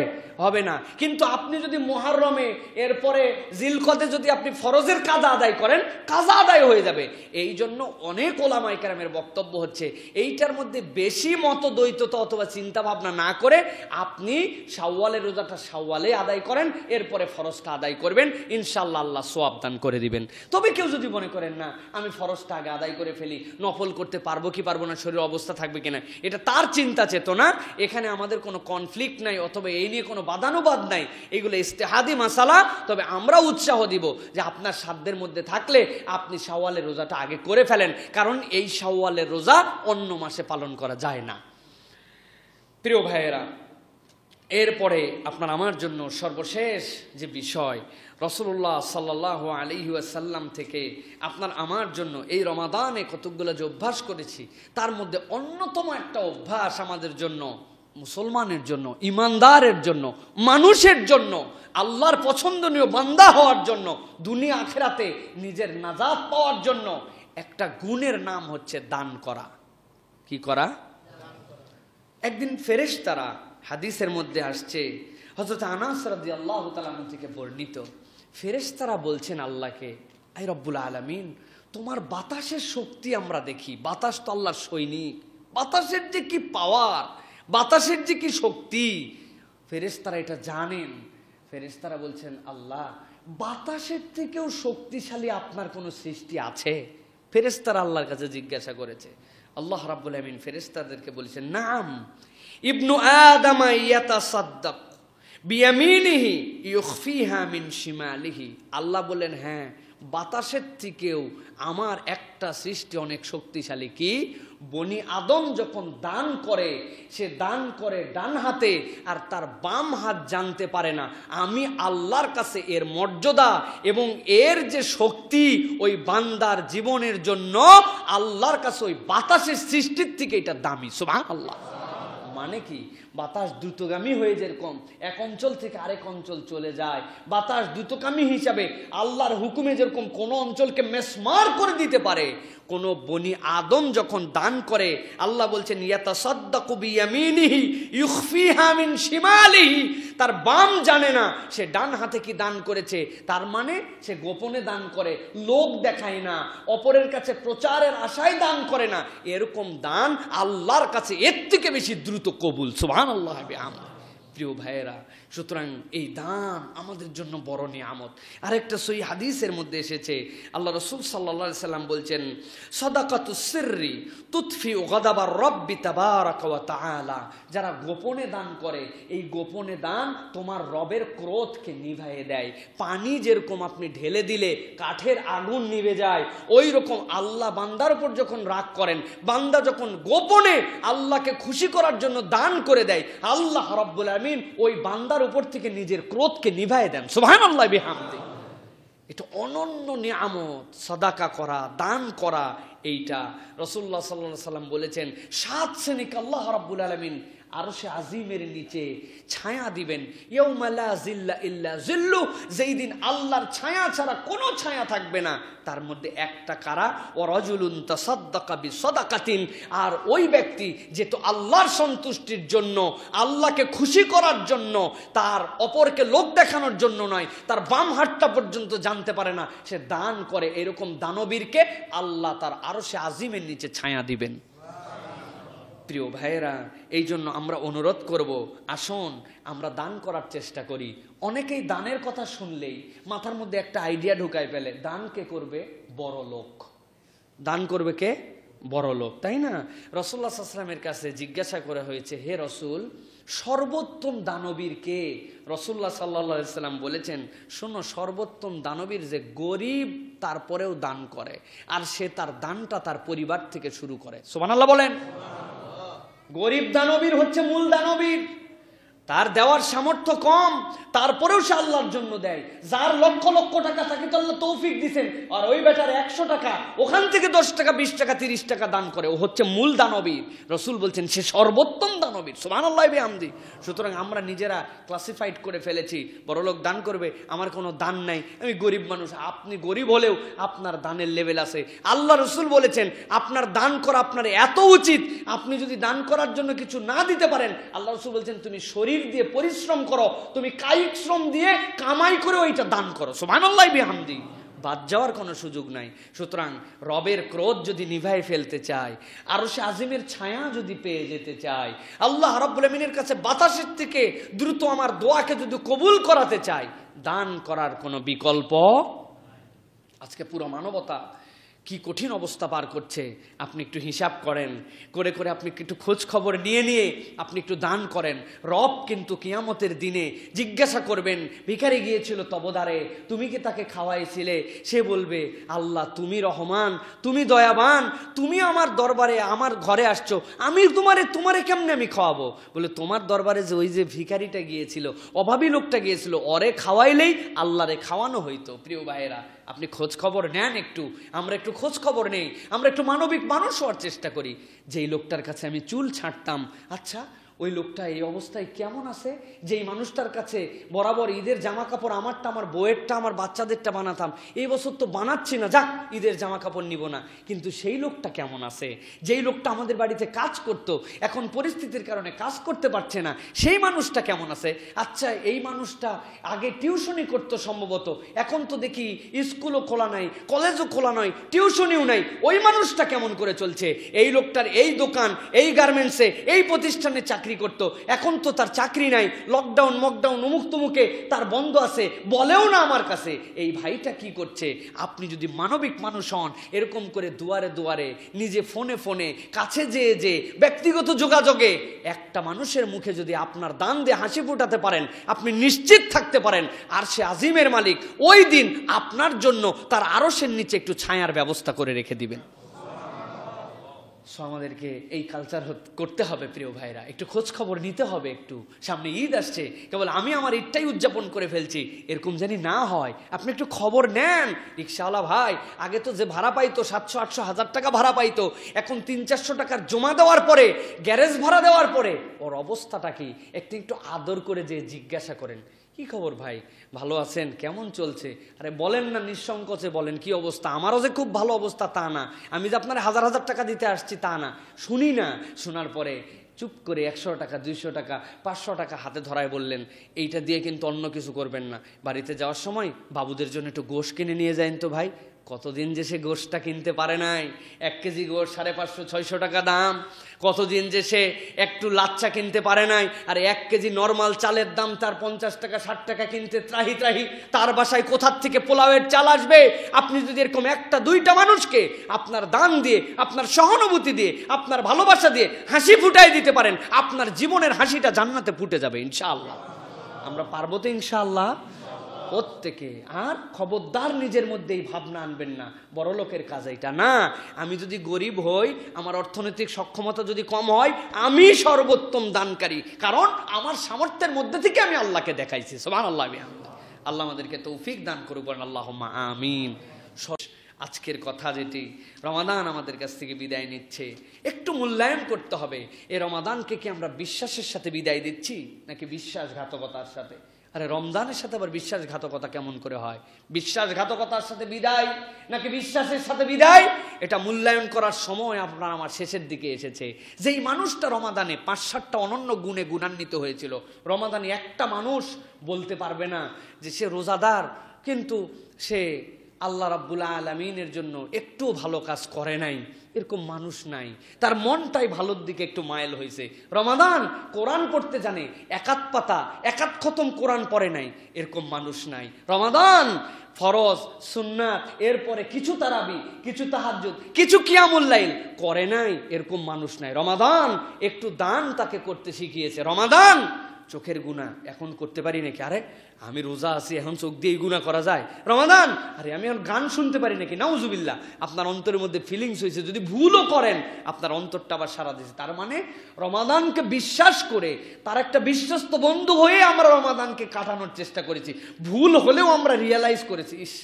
হবে না। কিন্তু আপনি যদি মুহররমে, এরপরে জিলকদে যদি আপনি ফরজের কাজা আদায় করেন, কাজা আদায় হয়ে যাবে। এই জন্য অনেক ওলামায়ে কেরামের বক্তব্য হচ্ছে, এইটার মধ্যে বেশি মতদ্বৈততা অথবা চিন্তা ভাবনা না করে আপনি শাওয়ালের রোজাটা শাওয়ালে আদায় করেন, এরপরে ফরজটা আদায় করবেন, ইনশাআল্লাহ আল্লাহ সওয়াব দান করে দিবেন। তবে কেউ যদি মনে করেন না, আমি ফরজটা আগে আদায় করে ফেলি, নফল করতে পারবো কি পারবো না, শরীরের অবস্থা থাকবে কিনা, এটা তার চিন্তা চেতনা। এখানে আমাদের কোনো কনফ্লিক্ট নাই, অথবা এই নিয়ে কোনো বাদানুবাদ নাই। এগুলো ইস্তেহাদি মাসালা। তবে আমরা উৎসাহ দিব যে আপনার সাধ্যের মধ্যে থাকলে আপনি শাওয়ালের রোজাটা আগে করে ফেলেন, কারণ এই শাওয়ালের রোজা অন্য মাসে পালন করা যায় না। প্রিয় ভাইয়েরা, এরপরে আপনার আমার জন্য সর্বশেষ যে বিষয়, রাসূলুল্লাহ সাল্লাল্লাহু আলাইহি ওয়াসাল্লাম থেকে আপনার আমার জন্য এই রমাদানে কতগুলো যে অভ্যাস করেছি, তার মধ্যে অন্যতম একটা অভ্যাস আমাদের জন্য, মুসলমানের জন্য, ইমানদারের জন্য, মানুষের জন্য, আল্লাহর পছন্দনীয় বান্দা হওয়ার জন্য, দুনিয়া আখিরাতে নিজের নাজাত পাওয়ার জন্য একটা গুণের নাম হচ্ছে দান করা। কি করা? একদিন ফেরেশতারা, হাদিসের মধ্যে আসছে, হযরত আনাস রাদিয়াল্লাহু তাআলা আনহু থেকে বর্ণিত, ফেরেশতারা বলছেন আল্লাহকে, আয় রব্বুল আলামিন, তোমার বাতাসের শক্তি আমরা দেখি, বাতাস তো আল্লাহর সৈনিক, বাতাসের যে কি পাওয়ার, বাতাসের যে কি শক্তি, ফেরেশতারা এটা জানেন। ফেরেশতারা বলছেন, আল্লাহ, বাতাসের থেকেও শক্তিশালী আপনার কোনো সৃষ্টি আছে? ফেরেশতারা আল্লাহর কাছে জিজ্ঞাসা করেছে। আল্লাহ রাব্বুল আমিন ফেরেশতাদেরকে বলেছেন, নাম, ইবনু আদম ইয়াতাসাদ্দাক বিয়ামিনিহি ইউখফিহা মিন শিমালিহি। আল্লাহ বলেন, হ্যাঁ, বাতাসের থেকেও আমার একটা সৃষ্টি অনেক শক্তিশালী। কি? বনি আদম যখন দান করে, সে দান করে ডান হাতে, আর তার বাম হাত জানতে পারে না। আমি আল্লাহর কাছে এর মর্যাদা এবং এর যে শক্তি ওই বান্দার জীবনের জন্য আল্লাহর কাছে ওই বাতাসের সৃষ্টির থেকে এটা দামি। সুবহানাল্লাহ। মানে কি? বাতাস দ্রুতগামী হয়ে যেরকম এক অঞ্চল থেকে আরেক অঞ্চল চলে যায়, বাতাস দ্রুতগামী হিসাবে আল্লাহর হুকুমে যেরকম কোনো অঞ্চলকে মেসমার করে দিতে পারে, কোন বনি আদম যখন দান করে, আল্লাহ বলছেন ইয়াতাসাদ্দাকু বিয়ামিনিহি ইউখফিহা মিন শিমালিহি, তার বাম জানে না সে ডান হাতে কি দান করেছে, তার মানে সে গোপনে দান করে, লোক দেখায় না, অপরের কাছে প্রচারের আশায় দান করে না। এরকম দান আল্লাহর কাছে এর থেকে বেশি দ্রুত কবুল। সুবহানাল্লাহ বিহামদিহি। প্রিয় ভাইয়েরা, সুতরাং এই দান আমাদের জন্য বড় নিয়ামত। আরেকটা সহি হাদিসের মধ্যে এসেছে, আল্লাহ রাসূল সাল্লাল্লাহু আলাইহি সাল্লাম বলছেন, সাদাকাতুস সিররি তুতফিউ গাদাবার রাব্বি তাবারাকা ওয়া তাআলা, যারা গোপনে দান করে, এই গোপনে দান তোমার রবের ক্রোধকে নিভাইয়ে দেয়। পানি যেরকম আপনি ঢেলে দিলে কাঠের আগুন নিভে যায়, ওই রকম আল্লাহ বান্দার উপর যখন রাগ করেন, বান্দা যখন গোপনে আল্লাহকে খুশি করার জন্য দান করে দেয়, আল্লাহ রাব্বুল আমিন ওই বান্দার উপর থেকে নিজের ক্রোধকে নিভাইয়ে দেন। সুবহানাল্লাহ বিহামদিহি। এটা অনন্য নিয়ামত, সাদাকা করা, দান করা। এইটা রাসূলুল্লাহ সাল্লাল্লাহু আলাইহি সাল্লাম বলেছেন, 7 শ্রেণীকে আল্লাহ রাব্বুল আলামিন আরশে আজিমের নিচে ছায়া দিবেন। ইয়াউমা লা জিল্লা ইল্লা জিল্লু, যেই দিন আল্লাহর ছায়া ছাড়া কোনো ছায়া থাকবে না। তার মধ্যে একটা কারা, ওয়া রাজুলুন তাসাদ্দাকা বিসাদাকাতিন, আর ওই ব্যক্তি যে তো আল্লাহর সন্তুষ্টির জন্য, আল্লাহকে খুশি করার জন্য, তার অপরকে লোক দেখানোর জন্য নয়, তার বাম হাতটা পর্যন্ত জানতে পারে না, সে দান করে। এরকম দানবীরকে আল্লাহ তার আরশে আজিমের নিচে ছায়া দিবেন। প্রিয় ভাইয়েরা, এই জন্য আমরা অনুরোধ করব, আসুন আমরা দান করার চেষ্টা করি। অনেকেই দানের কথা শুনলেই মাথার মধ্যে একটা আইডিয়া ঢুকায় ফেলে, দান কে করবে? বড় লোক। দান করবে কে? বড় লোক, তাই না? রাসূলুল্লাহ সাল্লাল্লাহু আলাইহি ওয়াসাল্লামের কাছে জিজ্ঞাসা করা হয়েছে, হে রাসূল, সর্বোত্তম দানবীর কে? রাসূলুল্লাহ সাল্লাল্লাহু আলাইহি ওয়াসাল্লাম বলেছেন, শোনো, সর্বোত্তম দানবীর যে গরিব তারপরেও দান করে, আর সে তার দানটা তার পরিবার থেকে শুরু করে। সুবহানাল্লাহ বলেন। গরিব দানবীর হচ্ছে মূল দানবীর, তার দেওয়ার সামর্থ্য কম, তারপরেও সে আল্লাহর জন্য দেয়। যার লক্ষ লক্ষ টাকা তাকে তো আল্লাহ তৌফিক দিয়েছেন, আর ওই বেটার 100 টাকা, ওখান থেকে 10 টাকা 20 টাকা 30 টাকা দান করে, ও হচ্ছে মূল দানবীর। রাসূল বলছেন সে সর্বোত্তম দানবীর। সুবহানাল্লাহ বিহামদিহি। সুতরাং আমরা নিজেরা ক্লাসিফাইড করে ফেলেছি, বড়লোক দান করবে, আমার কোনো দান নাই, আমি গরিব মানুষ। আপনি গরিব হলেও আপনার দানের লেভেল আছে। আল্লাহ রাসূল বলেছেন আপনার দান করা আপনার এত উচিত, আপনি যদি দান করার জন্য কিছু না দিতে পারেন, আল্লাহ রাসূল বলছেন তুমি শরীর দিয়ে পরিশ্রম করো, তুমি কায়িক শ্রম দিয়ে কামাই করে ওইটা দান করো। সুবহানাল্লাহ বিহামদিহি। বাদ যাওয়ার কোনো সুযোগ নাই। সুতরাং রবের ক্রোধ যদি নিভাই ফেলতে চায়, আরশে আজিমের ছায়া যদি পেয়ে যেতে চায়, আল্লাহ রাব্বুল আমিনের কাছে বাতাসের থেকে দ্রুত আমার দোয়াকে যদি কবুল করাতে চায়, দান করার কোনো বিকল্প। আজকে পুরো মানবতা কি কঠিন অবস্থা পার করছে, আপনি একটু হিসাব করেন, করে করে আপনি একটু খোঁজ খবর নিয়ে নিয়ে আপনি একটু দান করেন। রব কিন্তু কিয়ামতের দিনে জিজ্ঞাসা করবেন, ভিখারি গিয়েছিল তবদারে, তুমি কি তাকে খাওয়াইছিলে? সে বলবে, আল্লাহ তুমি রহমান, তুমি দয়াবান, তুমি আমার দরবারে আমার ঘরে আসছো, আমি তোমারে কেমনে আমি খাওয়াবো? বলে তোমার দরবারে যে ওই যে ভিখারিটা গিয়েছিল, অভাবী লোকটা গিয়েছিল, ওরে খাওয়াইলেই আল্লাহরে খাওয়ানো হইতো। প্রিয় ভাইয়েরা, আপনি খোঁজ খবর নেন, আমরা একটু খোঁজ খবর নেই, আমরা একটু মানবিক মানুষ হওয়ার চেষ্টা করি। যেই লোকটার কাছে আমি চুল ছাঁটতাম, আচ্ছা ওই লোকটা এই অবস্থায় কেমন আছে? যেই মানুষটার কাছে বরাবর ঈদের জামা কাপড় আমারটা, আমার বউয়েরটা, আমার বাচ্চাদেরটা বানাতাম, এই বছর তো বানাচ্ছি না, যাক ঈদের জামা কাপড় নিব না, কিন্তু সেই লোকটা কেমন আছে? যেই লোকটা আমাদের বাড়িতে কাজ করত, এখন পরিস্থিতির কারণে কাজ করতে পারছে না, সেই মানুষটা কেমন আছে? আচ্ছা এই মানুষটা আগে টিউশনি করতো সম্ভবত, এখন তো দেখি স্কুলও খোলা নাই, কলেজও খোলা নয়, টিউশনিও নাই, ওই মানুষটা কেমন করে চলছে? এই লোকটার এই দোকান, এই গার্মেন্টসে, এই প্রতিষ্ঠানে চাকরি করতো, এখন তো তার চাকরি নাই, লকডাউন মকডাউন অমুক তমুকে তার বন্ধ আছে, বলেও না আমার কাছে। এই ভাইটা কি করছে? আপনি যদি মানবিক মানুষ হন, এরকম করে দুয়ারে দুয়ারে, নিজে ফোনে ফোনে, কাছে যেয়ে ব্যক্তিগত যোগাযোগে একটা মানুষের মুখে যদি আপনার দান দিয়ে হাসি ফোটাতে পারেন, আপনি নিশ্চিত থাকতে পারেন আরশে আজিমের মালিক ওই দিন আপনার জন্য তার আরশের নিচে একটু ছায়ার ব্যবস্থা করে রেখে দিবেন। সো আমাদেরকে এই কালচার করতে হবে প্রিয় ভাইরা, একটু খোঁজ খবর নিতে হবে। একটু সামনে ঈদ আসছে, কেবল আমি আমার ঈদটাই উদযাপন করে ফেলছি এরকম জানি না হয়। আপনি একটু খবর নেন। রিক্সাওয়ালা ভাই আগে তো যে ভাড়া পাইতো 700, 800, 1000 টাকা ভাড়া পাইতো, এখন 300-400 টাকার জমা দেওয়ার পরে, গ্যারেজ ভাড়া দেওয়ার পরে ওর অবস্থাটা কি একটু আদর করে যে জিজ্ঞাসা করেন, কি খবর ভাই, ভালো আছেন, কেমন চলছে? আরে বলেন না, নিঃসংকোচে বলেন কি অবস্থা। আমারও যে খুব ভালো অবস্থা তা না, আমি যে আপনার 1000 টাকা দিতে আসছি তা না। শুনি না, শোনার পরে চুপ করে 100 টাকা, 200 টাকা, 500 টাকা হাতে ধরায় বললেন, এইটা দিয়ে কিন্তু অন্য কিছু করবেন না। বাড়িতে যাওয়ার সময় বাবুদের জন্য একটু গোশ কিনে নিয়ে যান তো ভাই। কতদিন যে সে গোশটা কিনতে পারে নাই, 1 কেজি গোশ 550-600 টাকা দাম। কতদিন যে সে একটু লাচ্চা কিনতে পারে নাই, আর 1 কেজি নর্মাল চালের দাম তার 50 টাকা 60 টাকা কিনতে ত্রাহি ত্রাহি। তার বাসায় কোথার থেকে পোলাওয়ের চাল আসবে? আপনি যদি এরকম 1-2টা মানুষকে আপনার দান দিয়ে, আপনার সহানুভূতি দিয়ে, আপনার ভালোবাসা দিয়ে হাসি ফুটাই দিতে পারেন, আপনার জীবনের হাসিটা জান্নাতে ফুটে যাবে ইনশাআল্লাহ। আমরা পারবো তো ইনশাআল্লাহ প্রত্যেকে। আর খবরদার নিজের মধ্যে এই ভাবনা আনবেন না বড়লোকের কাজ এটা না। আমি যদি গরিব হই, আমার অর্থনৈতিক সক্ষমতা যদি কম হয়, আমি সর্বোত্তম দানকারী, কারণ আমার সামর্থ্যের মধ্যে থেকে আমি আল্লাহকে দেখাইছি। সুবহানাল্লাহ। আল্লাহ আমাদেরকে তৌফিক দান করুক, আল্লাহুম্মা আমিন। আজকের কথা যেটি, রমাদান আমাদের কাছ থেকে বিদায় নিচ্ছে, একটু মূল্যায়ন করতে হবে। এই রমাদানকে কি আমরা বিশ্বাসের সাথে বিদায় দিচ্ছি নাকি বিশ্বাসঘাতকতার সাথে? আরে রমজানের সাথে আবার বিশ্বাসঘাতকতা কেমন করে হয়? বিশ্বাসঘাতকতার সাথে বিদায় নাকি বিশ্বাসের সাথে বিদায়, এটা মূল্যায়ন করার সময় আপনার আমার শেষের দিকে এসেছে। যেই মানুষটা রমাদানে 5-7টা অনন্য গুণে গুণান্বিত হয়েছিল, রমাদানে একটা মানুষ বলতে পারবে না যে সে রোজাদার কিন্তু সে আল্লাহ রাব্বুল আলামিনের জন্য একটু ভালো কাজ করে নাই, এরকম মানুষ নাই। তার মনটাই ভালোর দিকে একটু মাইল হয়েছে। রমাদান কোরআন পড়তে জানে, 1 পাতা 1 খতম কোরআন পড়ে নাই, এরকম মানুষ নাই। রমাদান ফরজ সুন্নাত এরপরে কিছু তারাবি, কিছু তাহাজ্জুদ, কিছু কিয়ামুল লাইল করে নাই, এরকম মানুষ নাই। রমাদান একটু দান তাকে করতে শিখিয়েছে। রমাদান চোখের গুনাহ এখন করতে পারি নাকি? আরে আমি রোজা আছি, এখন চোখ দিয়ে গুনাহ করা যায়? রমাদান আরে আমি এখন গান শুনতে পারি নাকি? নাউজুবিল্লাহ। আপনার অন্তরের মধ্যে ফিলিংস হয়েছে, যদি ভুলও করেন আপনার অন্তরটা আবার সারা দিয়েছে। তার মানে রমাদানকে বিশ্বাস করে, তার একটা বিশ্বস্ত বন্ধু হয়ে আমরা রমাদানকে কাটানোর চেষ্টা করেছি। ভুল হলেও আমরা রিয়েলাইজ করেছি, ইস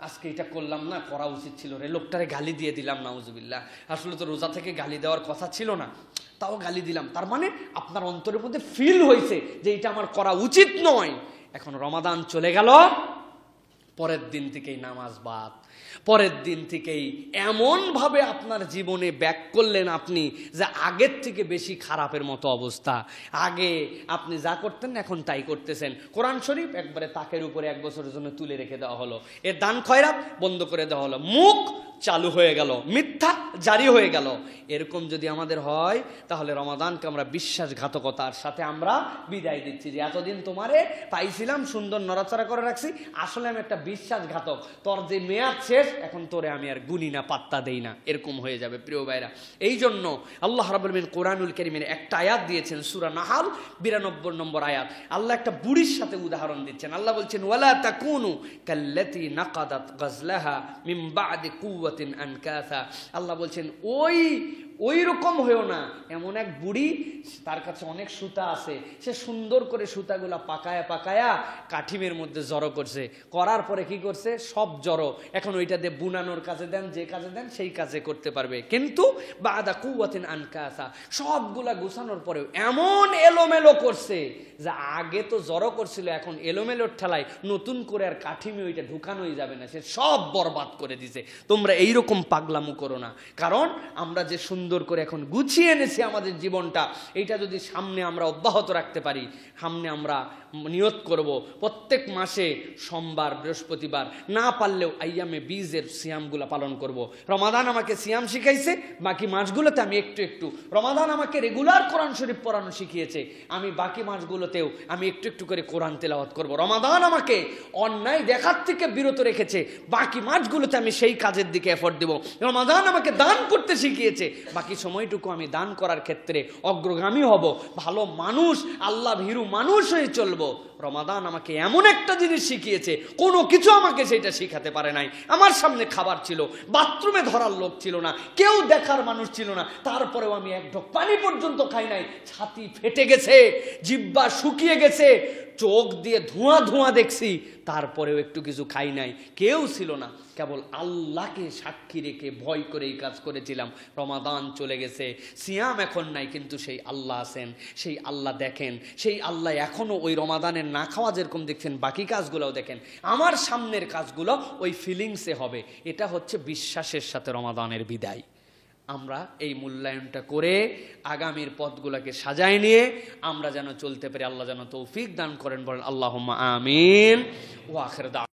আজকে এটা করলাম না, করা উচিত ছিল রে, লোকটারে গালি দিয়ে দিলাম, নাউজুবিল্লাহ, আসলে তো রোজা থেকে গালি দেওয়ার কথা ছিল না, তাও গালি দিলাম। তার মানে আপনার অন্তরের মধ্যে ফিল হয়েছে যে এটা আমার করা উচিত নয়। এখন রমাদান চলে গেল, পরের দিন থেকেই নামাজ বাদ, পরের দিন থেকেই এমনভাবে আপনার জীবনে ব্যাক করলেন আপনি যে আগের থেকে বেশি খারাপের মতো অবস্থা। আগে আপনি যা করতেন এখন তাই করতেছেন। কোরআন শরীফ একবারে তাকের উপরে 1 বছরের জন্য তুলে রেখে দেওয়া হলো, এর দান খয়রাত বন্ধ করে দেওয়া হলো, মুখ চালু হয়ে গেল, মিথ্যা জারি হয়ে গেল। এরকম যদি আমাদের হয় তাহলে রমাদানকে আমরা বিশ্বাসঘাতকতার সাথে আমরা বিদায় দিচ্ছি, যে এতদিন তোমারে পাইছিলাম, সুন্দর নড়াচড়া করে রাখছি, আসলে আমি একটা বিশ্বাসঘাতক, তোর যে মেয়াদ শেষ, এখন তোরে আমি আর গুনি না, পাত্তা দেই না, এরকম হয়ে যাবে। প্রিয় ভাইরা, এই জন্য আল্লাহ রাব্বুল আলামিন কোরআনুল কারীমের একটা আয়াত দিয়েছেন, সূরা নাহাল 92 নম্বর আয়াত। আল্লাহ একটা বুড়ির সাথে উদাহরণ দিচ্ছেন। আল্লাহ বলছেন, ওয়ালা তাকুনু কাল্লাতী নাকাদাত গাজলাহা মিন বা'দি কুওয়াতিন আনকাসা। আল্লাহ বলছেন ওই রকম হয়েও না, এমন এক বুড়ি, তার কাছে অনেক সুতা আছে, সে সুন্দর করে সুতাগুলা পাকায়া পাকায়া কাঠিমের মধ্যে জড়ো করছে, করার পরে কি করছে, সব জড়ো, এখন ওইটা দিয়ে বুনানোর কাজে দেন, যে কাজে দেন সেই কাজে করতে পারবে। কিন্তু বাদা কুওয়াতিন আনকাসা, সবগুলা গুছানোর পরেও এমন এলোমেলো করছে যে আগে তো জড়ো করছিল, এখন এলোমেলোর ঠেলায় নতুন করে আর কাঠিমে ওইটা ঢুকানোই যাবে না, সে সব বরবাদ করে দিছে। তোমরা এইরকম পাগলামো করো না, কারণ আমরা যে সুন্দর করে এখন গুছিয়ে এনেছি আমাদের জীবনটা, এইটা যদি সামনে আমরা অব্যাহত রাখতে পারি, সামনে আমরা নিয়ত করব প্রত্যেক মাসে সোমবার বৃহস্পতিবার, না পারলেও আইয়ামে বীজের সিয়ামগুলো পালন করব। রমাদান আমাকে সিয়াম শিখাইছে, বাকি মাসগুলোতে আমি একটু একটু, রমাদান আমাকে রেগুলার কোরআন শরীফ পড়ানো শিখিয়েছে, আমি বাকি মাসগুলোতেও আমি একটু একটু করে কোরআন তেলাওয়াত করব। রমাদান আমাকে অন্যায় দেখার থেকে বিরত রেখেছে, বাকি মাসগুলোতে আমি সেই কাজের দিকে এফোর্ট দেব। রমাদান আমাকে দান করতে শিখিয়েছে, বাকি সময়টুকু আমি দান করার ক্ষেত্রে অগ্রগামী হব, ভালো মানুষ, আল্লাহ ভীরু মানুষ হয়ে চলবো। রমাদান আমাকে এমন একটা জিনিস শিখিয়েছে, কোনো কিছু আমাকে সেটা শিখাতে পারে নাই। আমার সামনে খাবার ছিল, বাথরুমে ধরার লোক ছিল না, কেউ দেখার মানুষ ছিল না, তারপরেও আমি এক ঢোক পানি পর্যন্ত খাই নাই। ছাতি ফেটে গেছে, জিহ্বা শুকিয়ে গেছে, চোখ দিয়ে ধোঁয়া ধোঁয়া দেখছি, তারপরেও একটু কিছু খাই নাই। কেউ ছিল না, কেবল আল্লাহকে সাক্ষী রেখে ভয় করে এই কাজ করেছিলাম। রমাদান চলে গেছে, সিয়াম এখন নাই, কিন্তু সেই আল্লাহ আছেন, সেই আল্লাহ দেখেন, সেই আল্লাহ এখনো ওই রমাদানের না খাওয়া যেরকম দেখছেন, বাকি কাজগুলোও দেখেন। আমার সামনের কাজগুলো ওই ফিলিংসে হবে। এটা হচ্ছে বিশ্বাসের সাথে রমাদানের বিদায়। আমরা এই মূল্যায়নটা করে আগামীর পথগুলোকে সাজায় নিয়ে আমরা যেন চলতে পারি। আল্লাহ যেন তৌফিক দান করেন, বলেন আল্লাহুম্মা আমিন। ওয়া আখির দাওয়ানা।